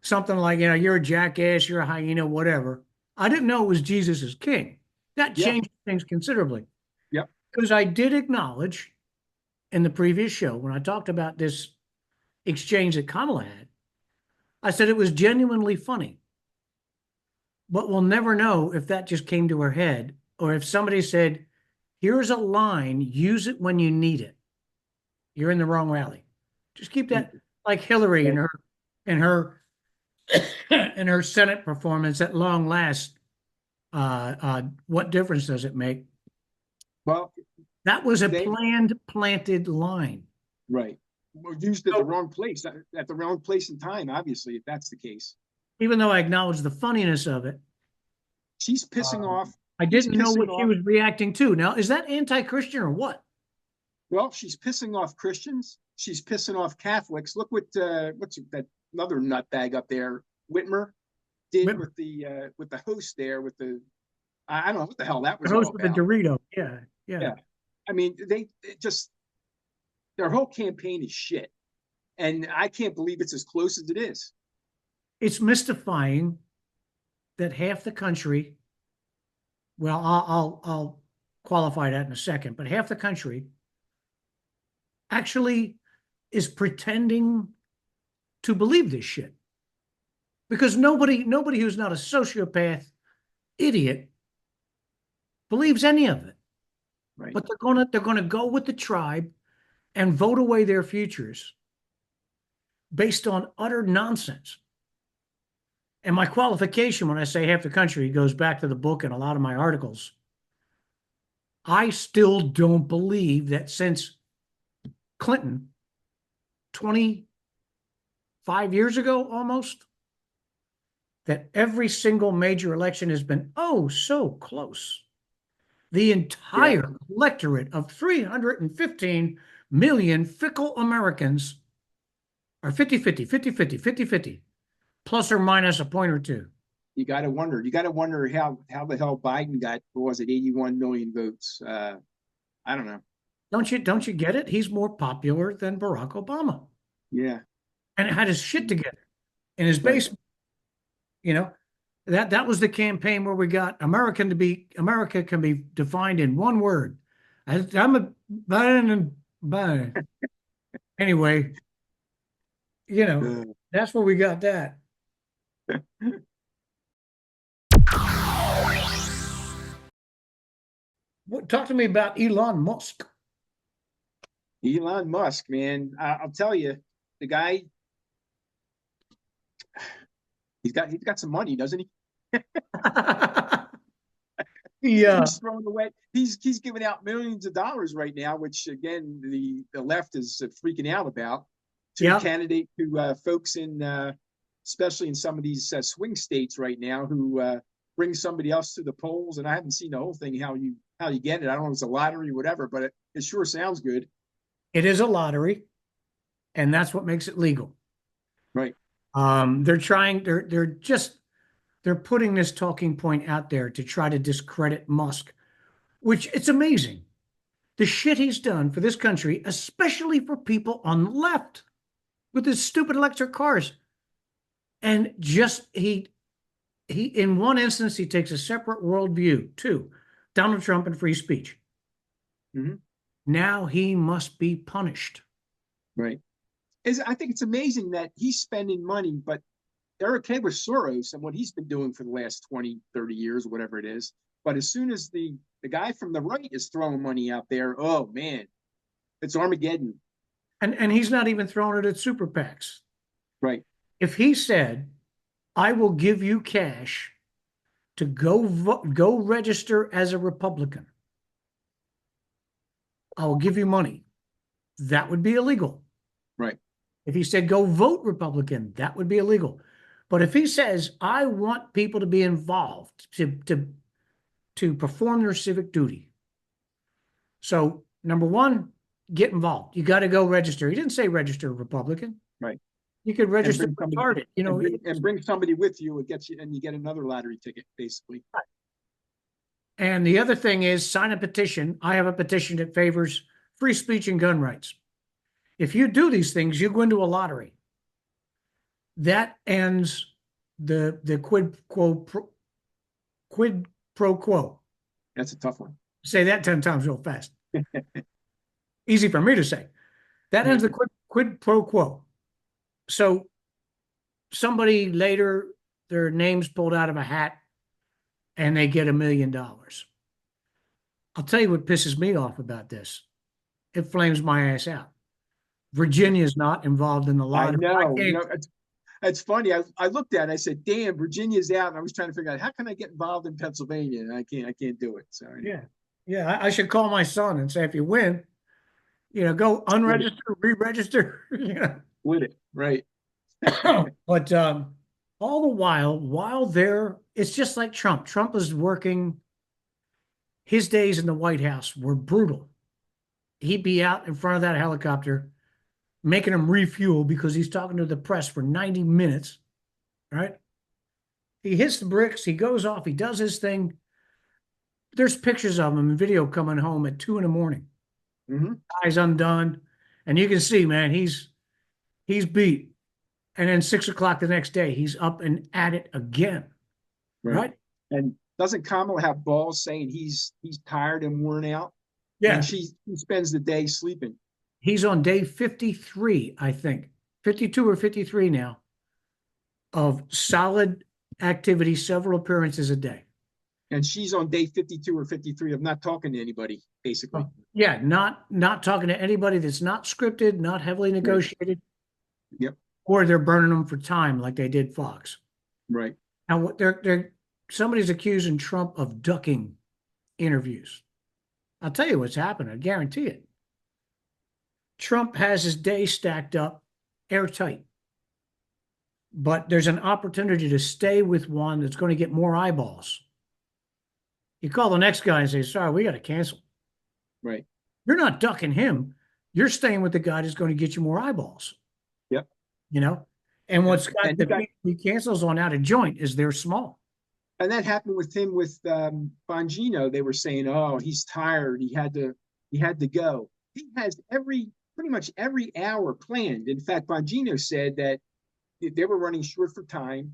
something like, you're a jackass, you're a hyena, whatever. I didn't know it was Jesus is king. That Yeah. changed things considerably. Yep. Because I did acknowledge in the previous show when I talked about this exchange that Kamala had, I said it was genuinely funny. But we'll never know if that just came to her head or if somebody said, "Here's a line, use it when you need it. You're in the wrong rally." Just keep that, like Hillary and her in her Senate performance at long last. What difference does it make? Well, That was a planted line. right. We're used at the wrong place, at the wrong place and time, obviously, if that's the case. Even though I acknowledge the funniness of it, She's pissing off. I didn't know what she off. was reacting to. Now, is that anti-Christian or what? Well, she's pissing off Christians. She's pissing off Catholics. Look what's that other nutbag up there, Whitmer, did with the host there with the I don't know what the hell that was The host all with the about. Dorito. Yeah. I mean, their whole campaign is shit, and I can't believe it's as close as it is. It's mystifying that half the country, well, I'll qualify that in a second, but half the country actually is pretending to believe this shit. Because nobody who's not a sociopath, idiot, believes any of it. Right. But they're gonna go with the tribe and vote away their futures based on utter nonsense. And my qualification when I say half the country goes back to the book and a lot of my articles. I still don't believe that since Clinton, 25 years ago almost, that every single major election has been so close. The entire electorate of 315 million fickle Americans are 50-50, 50-50, 50-50, plus or minus a point or two. You got to wonder. You got to wonder how the hell Biden got, what was it, 81 million votes? I don't know. Don't you get it? He's more popular than Barack Obama. Yeah. And it had his shit together in his basement. That was the campaign where we got America can be defined in one word. I'm a Biden. Anyway, that's where we got that. Talk to me about Elon Musk. Elon Musk, man, I'll tell you, the guy, he's got some money, doesn't he? Yeah. He's throwing away. He's giving out millions of dollars right now, which again the left is freaking out about. Candidate to folks in, especially in some of these swing states right now, who bring somebody else to the polls. And I haven't seen the whole thing. How you get it? I don't know if it's a lottery or whatever, but it sure sounds good. It is a lottery, and that's what makes it legal. Right. They're putting this talking point out there to try to discredit Musk, which it's amazing. The shit he's done for this country, especially for people on the left with his stupid electric cars. And he in one instance, he takes a separate worldview to Donald Trump and free speech. Mm-hmm. Now he must be punished. Right. I think it's amazing that he's spending money, but they're okay with Soros and what he's been doing for the last 20, 30 years, whatever it is. But as soon as the guy from the right is throwing money out there, oh man, it's Armageddon. And he's not even throwing it at super PACs. Right. If he said, I will give you cash to go register as a Republican. I will give you money. That would be illegal. Right. If he said go vote Republican, that would be illegal. But if he says I want people to be involved to perform their civic duty. So number one, get involved. You got to go register. He didn't say register Republican. Right. You could register retarded. You know, and bring somebody with you. It gets you, and you get another lottery ticket, basically. And the other thing is sign a petition. I have a petition that favors free speech and gun rights. If you do these things, you go into a lottery. That ends the quid pro quo. That's a tough one. Say that 10 times real fast. Easy for me to say. That ends the quid pro quo. So somebody later, their name's pulled out of a hat and they get $1 million. I'll tell you what pisses me off about this. It flames my ass out. Virginia's not involved in the lottery. I know. You know, it's funny. I looked at it. I said, "Damn, Virginia's out." And I was trying to figure out how can I get involved in Pennsylvania, and I can't do it. So yeah. I should call my son and say, if you win, go unregister, re-register. With it, right? But all the while they're, it's just like Trump. Trump is working. His days in the White House were brutal. He'd be out in front of that helicopter, making him refuel because he's talking to the press for 90 minutes, right? He hits the bricks, he goes off, he does his thing. There's pictures of him and video coming home at 2 a.m. Eyes undone. And you can see, man, he's beat. And then 6 o'clock the next day, he's up and at it again. Right? And doesn't Kamala have balls saying he's tired and worn out? Yeah. And she spends the day sleeping. He's on day 53, I think. 52 or 53 now of solid activity, several appearances a day. And she's on day 52 or 53 of not talking to anybody, basically. Yeah, not talking to anybody that's not scripted, not heavily negotiated. Yep. Or they're burning them for time like they did Fox. Right. Now somebody's accusing Trump of ducking interviews. I'll tell you what's happening. I guarantee it. Trump has his day stacked up airtight. But there's an opportunity to stay with one that's going to get more eyeballs. You call the next guy and say, sorry, we got to cancel. Right. You're not ducking him. You're staying with the guy that's going to get you more eyeballs. Yep. And what's got he cancels on out of joint is they're small. And that happened with him with Bongino. They were saying, oh, he's tired. He had to go. He has pretty much every hour planned. In fact, Bongino said that they were running short for time.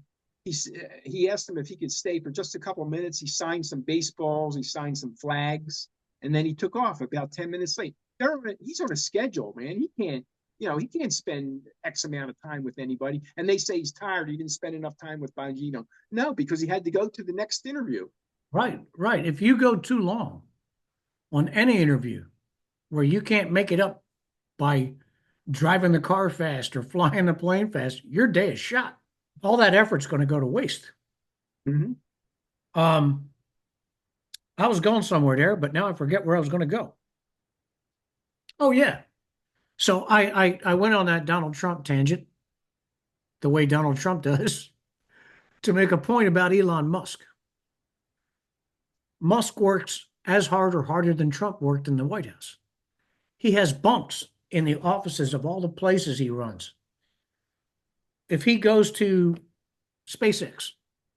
He asked him if he could stay for just a couple of minutes. He signed some baseballs. He signed some flags. And then he took off about 10 minutes late. He's on a schedule, man. He can't spend X amount of time with anybody. And they say he's tired. He didn't spend enough time with Bongino. No, because he had to go to the next interview. Right. If you go too long on any interview where you can't make it up by driving the car fast or flying the plane fast, your day is shot. All that effort's going to go to waste. Mm-hmm. I was going somewhere there, but now I forget where I was going to go. Oh, yeah. So I went on that Donald Trump tangent, the way Donald Trump does, to make a point about Elon Musk. Musk works as hard or harder than Trump worked in the White House. He has bunks in the offices of all the places he runs. If he goes to SpaceX,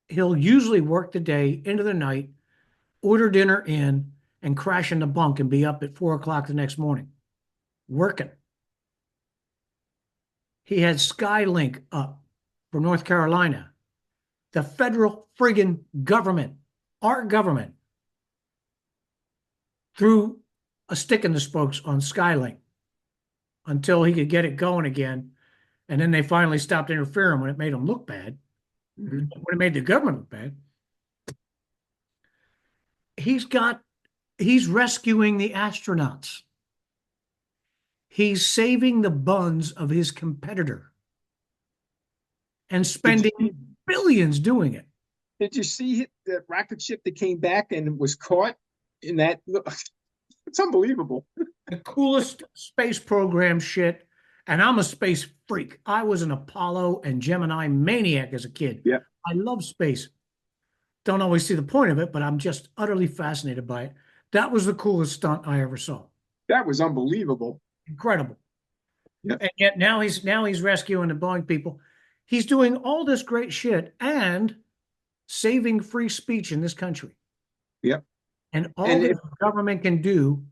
he'll usually work the day into the night, order dinner in, and crash in the bunk and be up at 4 o'clock the next morning, working. He had Skylink up from North Carolina. The federal friggin' government, our government, threw a stick in the spokes on Skylink until he could get it going again. And then they finally stopped interfering when it made them look bad, when it made the government look bad. He's rescuing the astronauts. He's saving the buns of his competitor and spending billions doing it. Did you see the rocket ship that came back and was caught in that? It's unbelievable. The coolest space program shit. And I'm a space freak. I was an Apollo and Gemini maniac as a kid. Yeah, I love space. Don't always see the point of it, but I'm just utterly fascinated by it. That was the coolest stunt I ever saw. that was unbelievable. Incredible. Yeah, And yet now he's rescuing the Boeing people. He's doing all this great shit and saving free speech in this country. yeah. And all And that the government can do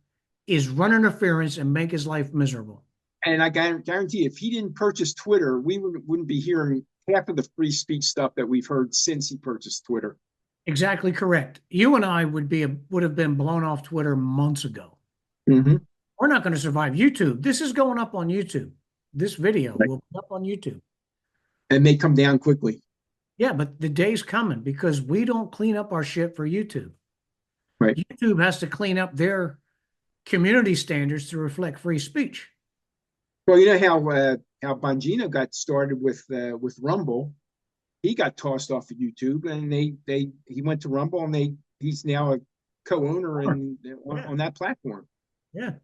is run interference and make his life miserable. I guarantee if he didn't purchase Twitter, we wouldn't be hearing half of the free speech stuff that we've heard since he purchased Twitter. Exactly correct. You and I would have been blown off Twitter months ago. Mm-hmm. We're not going to survive YouTube. This is going up on YouTube. This video Right. will be up on YouTube. And may come down quickly. Yeah, but the day's coming because we don't clean up our shit for YouTube. Right. YouTube has to clean up their community standards to reflect free speech. Well, you know how Bongino got started with Rumble. He got tossed off of YouTube, and he went to Rumble, and he's now a co-owner on that platform. Yeah.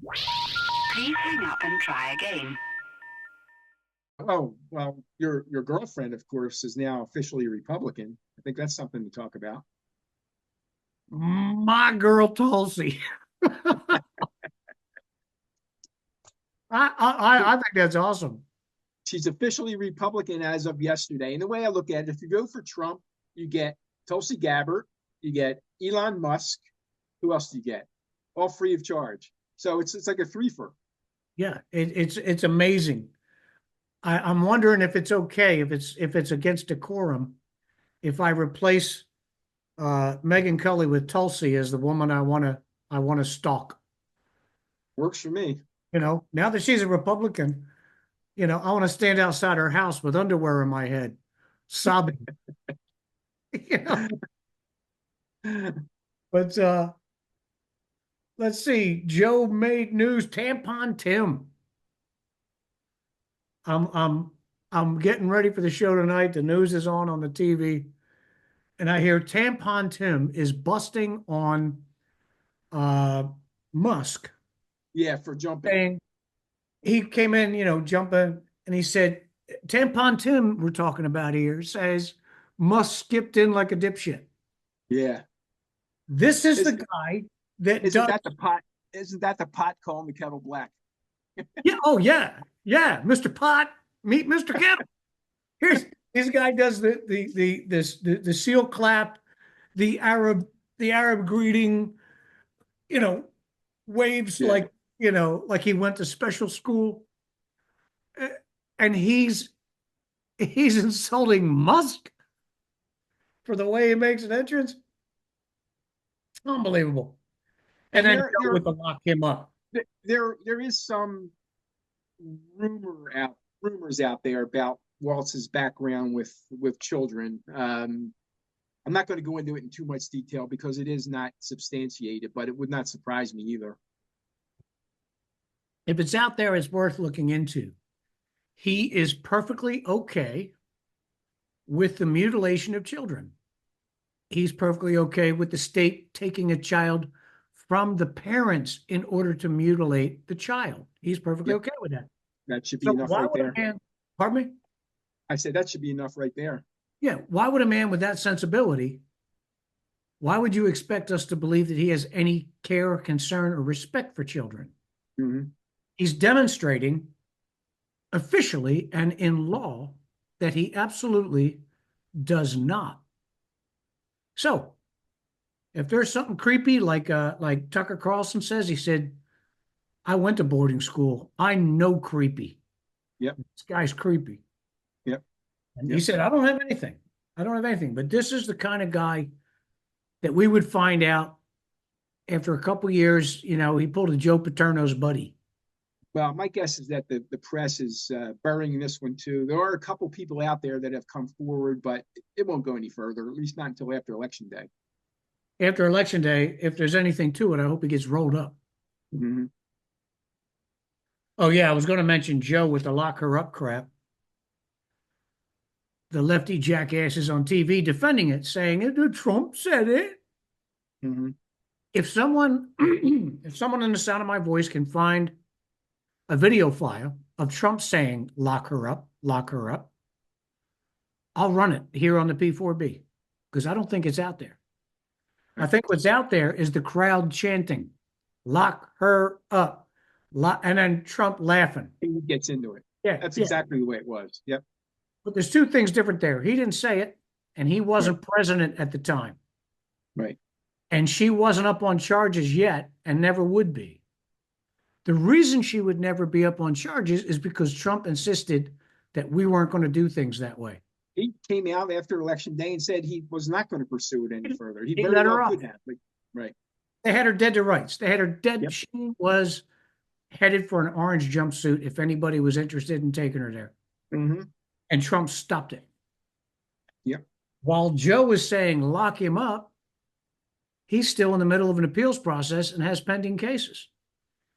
Please hang up and try again. Oh, well, your girlfriend, of course, is now officially a Republican. I think that's something to talk about. My girl Tulsi. I think that's awesome. She's officially Republican as of yesterday. And the way I look at it, if you go for Trump, you get Tulsi Gabbard, you get Elon Musk. Who else do you get? All free of charge. So it's like a threefer. Yeah, it's amazing. I'm wondering if it's okay, if it's against decorum, if I replace Megan Cully with Tulsi as the woman I want to stalk. Works for me. You know, now that she's a Republican, you know, I want to stand outside her house with underwear in my head, sobbing. You know, but let's see. Joe made news. Tampon Tim. I'm getting ready for the show tonight. The news is on the TV, and I hear Tampon Tim is busting on Musk. Yeah, for jumping. Saying he came in, you know, jumping, and he said, Tampon Tim we're talking about here says Musk skipped in like a dipshit. Yeah. This is the guy that isn't that the pot? Isn't that the pot calling the kettle black? Yeah. Oh yeah. Yeah. Mr. Pot, meet Mr. Kettle. Here's this guy does the seal clap, the Arab greeting, you know, waves like, you know, like he went to special school. And he's insulting Musk for the way he makes an entrance. Unbelievable. And then Joe would lock him up. There is some rumors out there about Waltz's background with children. I'm not going to go into it in too much detail because it is not substantiated, but it would not surprise me either. If it's out there, it's worth looking into. He is perfectly okay with the mutilation of children. He's perfectly okay with the state taking a child from the parents in order to mutilate the child. He's perfectly okay with that. That should be enough right there. Pardon me? I said that should be enough right there. Yeah. Why would a man with that sensibility, why would you expect us to believe that he has any care or concern or respect for children? Mm-hmm. He's demonstrating officially and in law that he absolutely does not. So if there's something creepy, like Tucker Carlson says, he said, I went to boarding school. I know creepy. Yep. This guy's creepy. Yep. And he said, I don't have anything. I don't have anything. But this is the kind of guy that we would find out after a couple of years, you know, he pulled a Joe Paterno's buddy. Well, my guess is that the press is burying this one too. There are a couple people out there that have come forward, but it won't go any further, at least not until after Election Day. After Election Day, if there's anything to it, I hope it gets rolled up. Mm-hmm. Oh, yeah, I was going to mention Joe with the lock her up crap. the lefty jackasses on TV defending it, saying it, Trump said it. Mm-hmm. If someone, if someone in the sound of my voice can find a video file of Trump saying lock her up, I'll run it here on the P4B because I don't think it's out there. I think what's out there is the crowd chanting, lock her up, and then Trump laughing. He gets into it. Yeah, That's yeah. exactly the way it was. Yep. But there's two things different there. He didn't say it, and he wasn't president at the time. Right. And she wasn't up on charges yet and never would be. The reason she would never be up on charges is because Trump insisted that we weren't going to do things that way. He came out after Election Day and said he was not going to pursue it any further. He He very let her well off. could have. But, right. They had her dead to rights. They had her dead. Yep. She was headed for an orange jumpsuit if anybody was interested in taking her there. Mm-hmm. And Trump stopped it. Yep. While Joe was saying lock him up, he's still in the middle of an appeals process and has pending cases.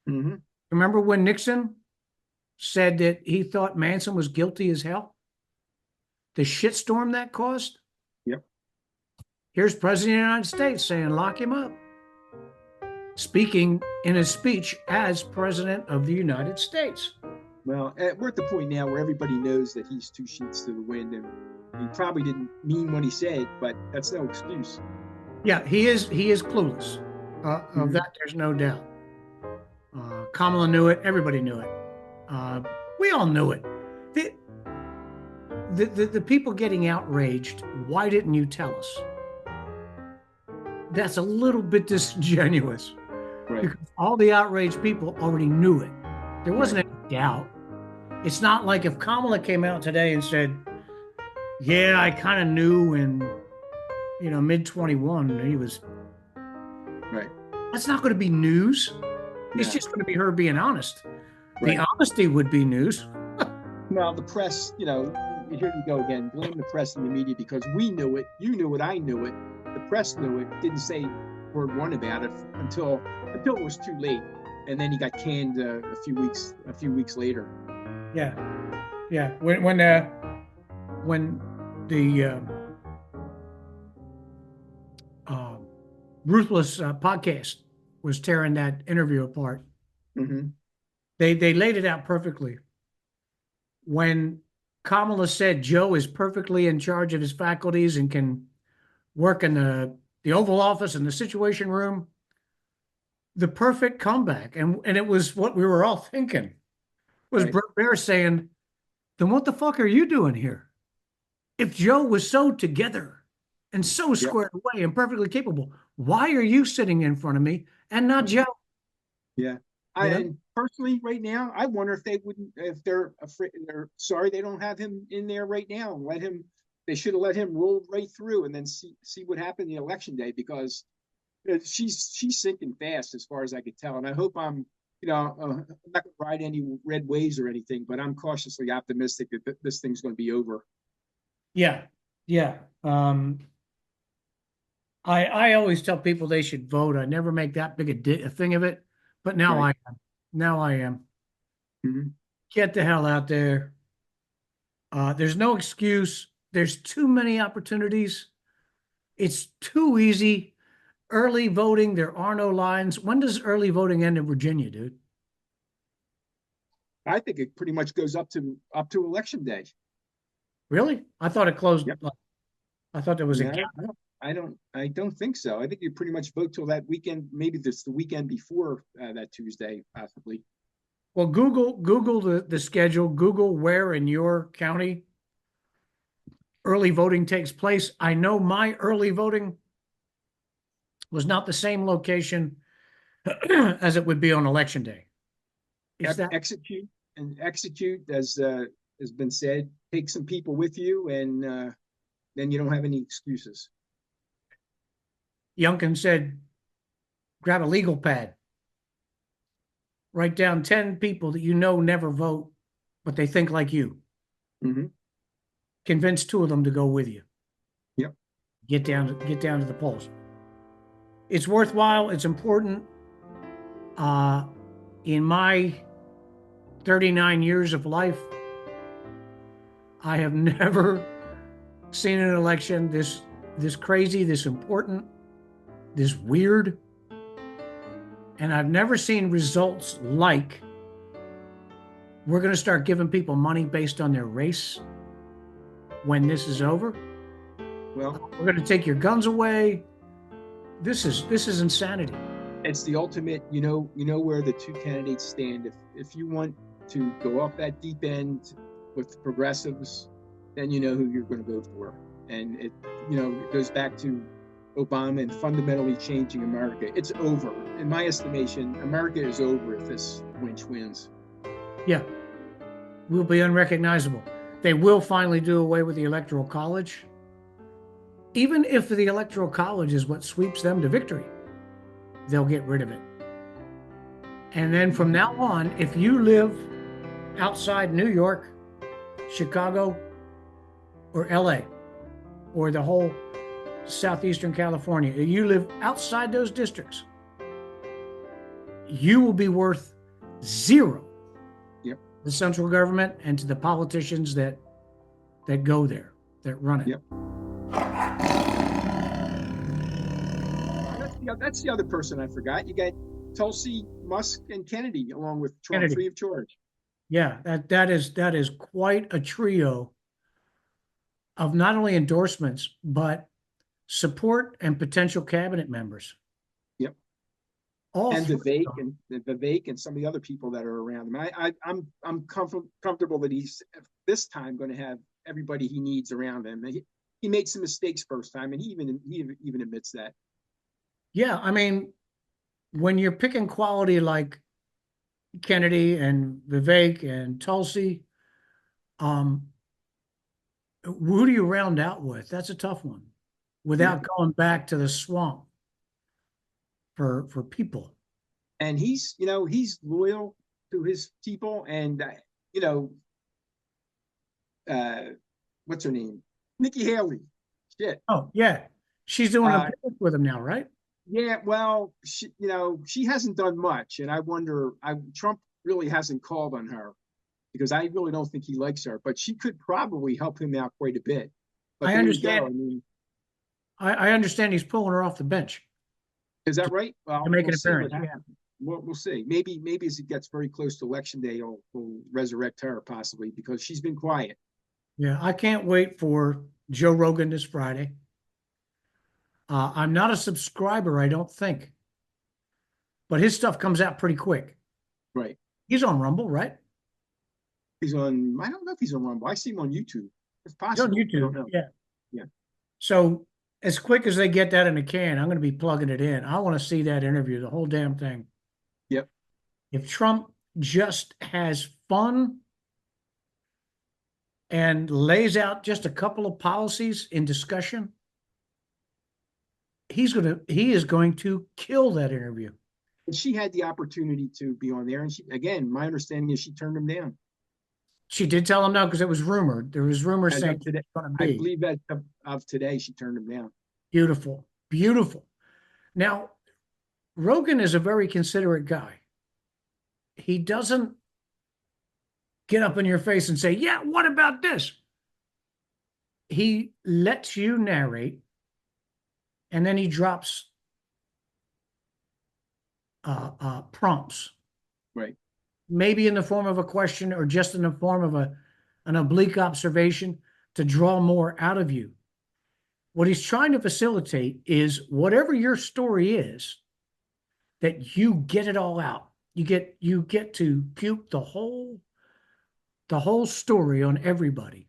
Mm-hmm. Remember when Nixon said that he thought Manson was guilty as hell? The shitstorm that caused? Yep. Here's President of the United States saying lock him up. Speaking in his speech as President of the United States. Well, we're at the point now where everybody knows that he's two sheets to the wind, and he probably didn't mean what he said, but that's no excuse. Yeah, he is clueless. Of that, there's no doubt. Kamala knew it. Everybody knew it. We all knew it. The people getting outraged, why didn't you tell us? That's a little bit disingenuous. Right. Because all the outraged people already knew it. There wasn't any doubt. It's not like if Kamala came out today and said, yeah, I kind of knew in, mid 21, he was. Right. That's not going to be news. It's just going to be her being honest. Right. The honesty would be news. Well, the press, here you go again. Blame the press and the media because we knew it. You knew it. I knew it. The press knew it. Didn't say word one about it until it was too late, and then he got canned a few weeks later. Yeah. When the Ruthless podcast was tearing that interview apart, Mm-hmm. they laid it out perfectly. When Kamala said Joe is perfectly in charge of his faculties and can work in the Oval Office and the Situation Room, the perfect comeback, and it was what we were all thinking, was Right. Brett Baer saying, then what the fuck are you doing here? If Joe was so together and so squared away and perfectly capable, why are you sitting in front of me and not Joe? Yeah. And personally, right now, I wonder if they're afraid, they're sorry they don't have him in there right now. They should have let him roll right through and then see what happened in Election Day, because she's sinking fast as far as I could tell. And I hope I'm not going to ride any red waves or anything, but I'm cautiously optimistic that this thing's going to be over. Yeah. I always tell people they should vote. I never make that big a thing of it, but now Right. I am. Now I am. Mm-hmm. Get the hell out there. There's no excuse. There's too many opportunities. It's too easy. Early voting, there are no lines. When does early voting end in Virginia, dude? I think it pretty much goes up to Election Day. Really? I thought it closed. Yep. I thought there was a Yeah, gap. I don't think so. I think you pretty much vote till that weekend. Maybe this the weekend before that Tuesday, possibly. Well, Google the schedule. Google where in your county early voting takes place. I know my early voting was not the same location as it would be on Election Day. Is that Execute as has been said. Take some people with you, and then you don't have any excuses. Youngkin said, grab a legal pad. Write down 10 people that you know never vote, but they think like you. Mm-hmm. Convince 2 of them to go with you. Yep. Get down to the polls. It's worthwhile. It's important. In my 39 years of life, I have never seen an election this crazy, this important, this weird, and I've never seen results like we're going to start giving people money based on their race when this is over. Well, We're going to take your guns away. This is insanity. it's the ultimate, where the two candidates stand. If you want to go off that deep end with the progressives, then you know who you're going to vote for. And it goes back to Obama and fundamentally changing America. It's over. In my estimation, America is over if this wench wins. Yeah. We'll be unrecognizable. They will finally do away with the Electoral College. Even if the Electoral College is what sweeps them to victory, they'll get rid of it. And then from now on, if you live outside New York, Chicago, or LA, or the whole Southeastern California, if you live outside those districts, you will be worth zero. Yep. The central government and to the politicians that go there, that run it. Yep. That's the other person I forgot. You got Tulsi, Musk, and Kennedy, along with Trump, Kennedy. free of charge. Yeah, that is quite a trio of not only endorsements but support and potential cabinet members. Yep. All and three Vivek and some of the other people that are around him. I'm comfortable that he's this time going to have everybody he needs around him. He made some mistakes first time, and he even admits that. Yeah, I mean, when you're picking quality like Kennedy and Vivek and Tulsi, who do you round out with? That's a tough one without going back to the swamp for people. And he's loyal to his people, and what's her name? Nikki Haley. Shit. Oh, yeah. She's doing a picnic with him now, right? Yeah, well, she hasn't done much, and I wonder. Trump really hasn't called on her because I really don't think he likes her, but she could probably help him out quite a bit. But I there you understand. go. I mean, I understand he's pulling her off the bench is that right? Well, to make an we'll see what appearance. Yeah. happens. We'll see. Maybe as it gets very close to election day, he'll resurrect her possibly because she's been quiet. Yeah, I can't wait for Joe Rogan this Friday. I'm not a subscriber, I don't think, but his stuff comes out pretty quick. Right. He's on Rumble, right? He's on. I don't know if he's on Rumble. I see him on YouTube. It's possible. He's on YouTube. I don't know. Yeah. Yeah. So as quick as they get that in a can, I'm going to be plugging it in. I want to see that interview, the whole damn thing. Yep. If Trump just has fun and lays out just a couple of policies in discussion, he is going to kill that interview. And she had the opportunity to be on there, and my understanding is she turned him down. She did tell him no because it was rumored. There was rumors As saying of today, it's going to I be. believe that of today, she turned him down. Beautiful, beautiful. Now, Rogan is a very considerate guy. He doesn't get up in your face and say, "Yeah, what about this?" He lets you narrate, and then he drops prompts, Right. maybe in the form of a question or just in the form of an oblique observation to draw more out of you. What he's trying to facilitate is whatever your story is, that you get it all out. You get to puke the whole story on everybody.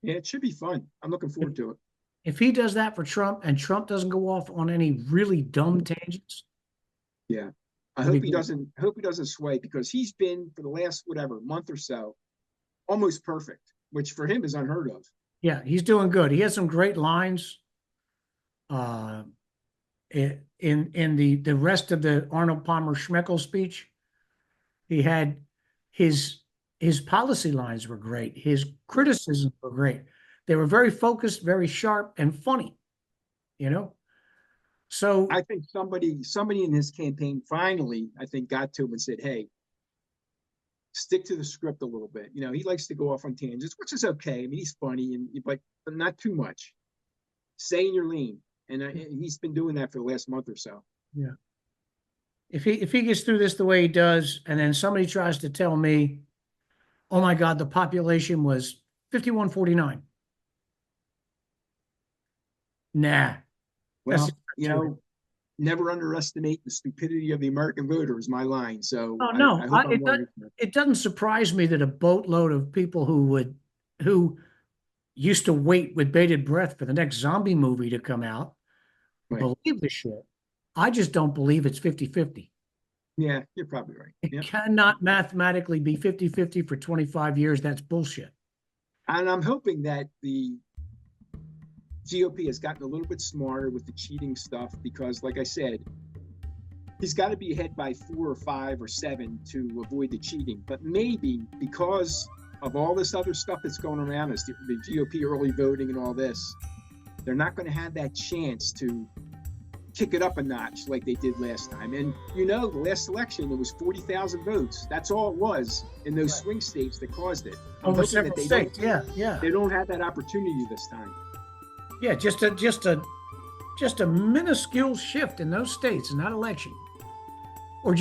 Yeah, it should be fun. I'm looking forward to it. If he does that for Trump and Trump doesn't go off on any really dumb tangents. Yeah. I hope he doesn't sway because he's been for the last month or so almost perfect, which for him is unheard of. Yeah, he's doing good. He has some great lines. In the rest of the Arnold Palmer Schmeichel speech, he had his policy lines were great. His criticisms were great. They were very focused, very sharp, and funny. So I think somebody in his campaign finally, I think, got to him and said, "Hey, stick to the script a little bit. He likes to go off on tangents, which is okay. I mean, he's funny, but not too much. Stay in your lane, and he's been doing that for the last month or so. Yeah. If he gets through this the way he does, and then somebody tries to tell me, oh my God, the population was 5149. Nah. Well, never underestimate the stupidity of the American voter is my line. So oh no, it doesn't surprise me that a boatload of people who used to wait with bated breath for the next zombie movie to come out believe the shit. I just don't believe it's 50-50. Yeah, you're probably right. It cannot mathematically be 50-50 for 25 years. That's bullshit. And I'm hoping that the GOP has gotten a little bit smarter with the cheating stuff because, like I said, he's got to be ahead by 4 or 5 or 7 to avoid the cheating. But maybe because of all this other stuff that's going around us, the GOP early voting and all this, they're not going to have that chance to kick it up a notch like they did last time. And the last election, it was 40,000 votes. That's all it was in those swing states that caused it. Over several states, yeah. They don't have that opportunity this time. Yeah, just a minuscule shift in those states in that election, or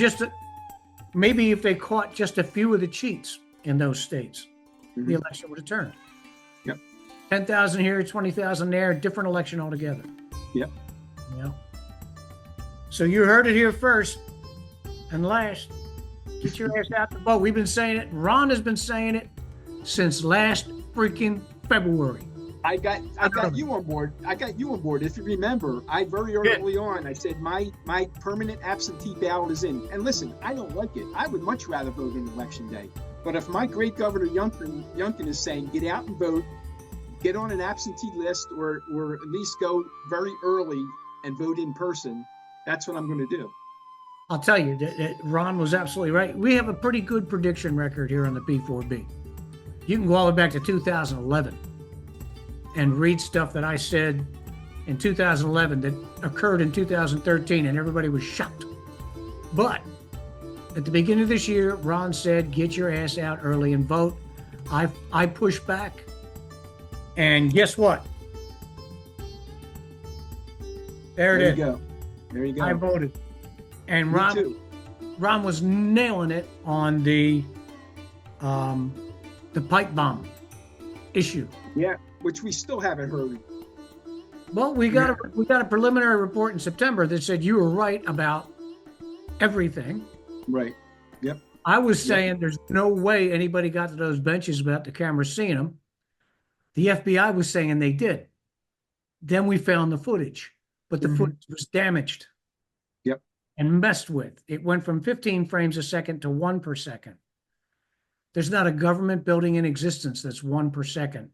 maybe if they caught just a few of the cheats in those states, the election would have turned. Yep. 10,000 here, 20,000 there, different election altogether. Yep. So you heard it here first and last. Get your ass out the boat. We've been saying it. Ron has been saying it since last freaking February. I got you on board. If you remember, I very early on, I said my permanent absentee ballot is in. And listen, I don't like it. I would much rather vote on election day. But if my great Governor Youngkin is saying, get out and vote, get on an absentee list, or at least go very early and vote in person, that's what I'm going to do. I'll tell you that Ron was absolutely right. We have a pretty good prediction record here on the P4B. You can go all the way back to 2011 and read stuff that I said in 2011 that occurred in 2013, and everybody was shocked. But at the beginning of this year, Ron said, get your ass out early and vote. I pushed back. And guess what? There it is. There you go. I voted. And Ron was nailing it on the pipe bomb issue. Yeah, which we still haven't heard. Well, we got a preliminary report in September that said you were right about everything. Right. Yep. I was saying there's no way anybody got to those benches without the cameras seeing them. The FBI was saying they did. Then we found the footage, but the footage was damaged. Yep. And messed with. It went from 15 frames a second to 1 per second. There's not a government building in existence that's 1 per second.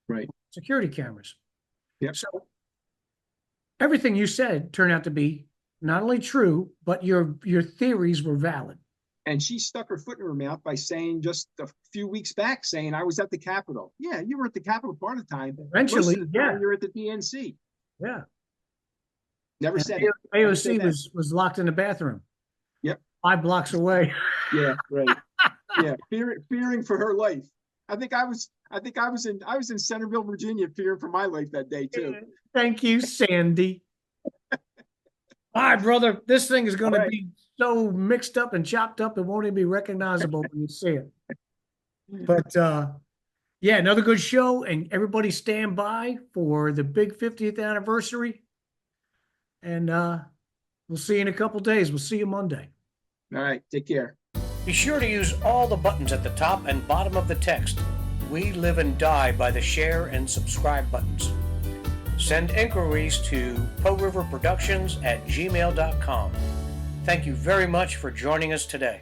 Right. Security cameras. Yep. So everything you said turned out to be not only true, but your theories were valid. And she stuck her foot in her mouth by saying just a few weeks back, saying, I was at the Capitol. Yeah, you were at the Capitol part of the time. Eventually, most of the time you're at the DNC. Yeah. Never said it. AOC was locked in the bathroom. Yep. 5 blocks away. Yeah, right. Yeah, fearing for her life. I think I was in Centerville, Virginia, fearing for my life that day too. Thank you, Sandy. All right, brother. This thing is going to be so mixed up and chopped up, it won't even be recognizable when you see it. But yeah, another good show, and everybody stand by for the big 50th anniversary. And we'll see you in a couple days. We'll see you Monday. All right, take care. Be sure to use all the buttons at the top and bottom of the text. We live and die by the share and subscribe buttons. Send inquiries to PoRiverProductions@gmail.com. Thank you very much for joining us today.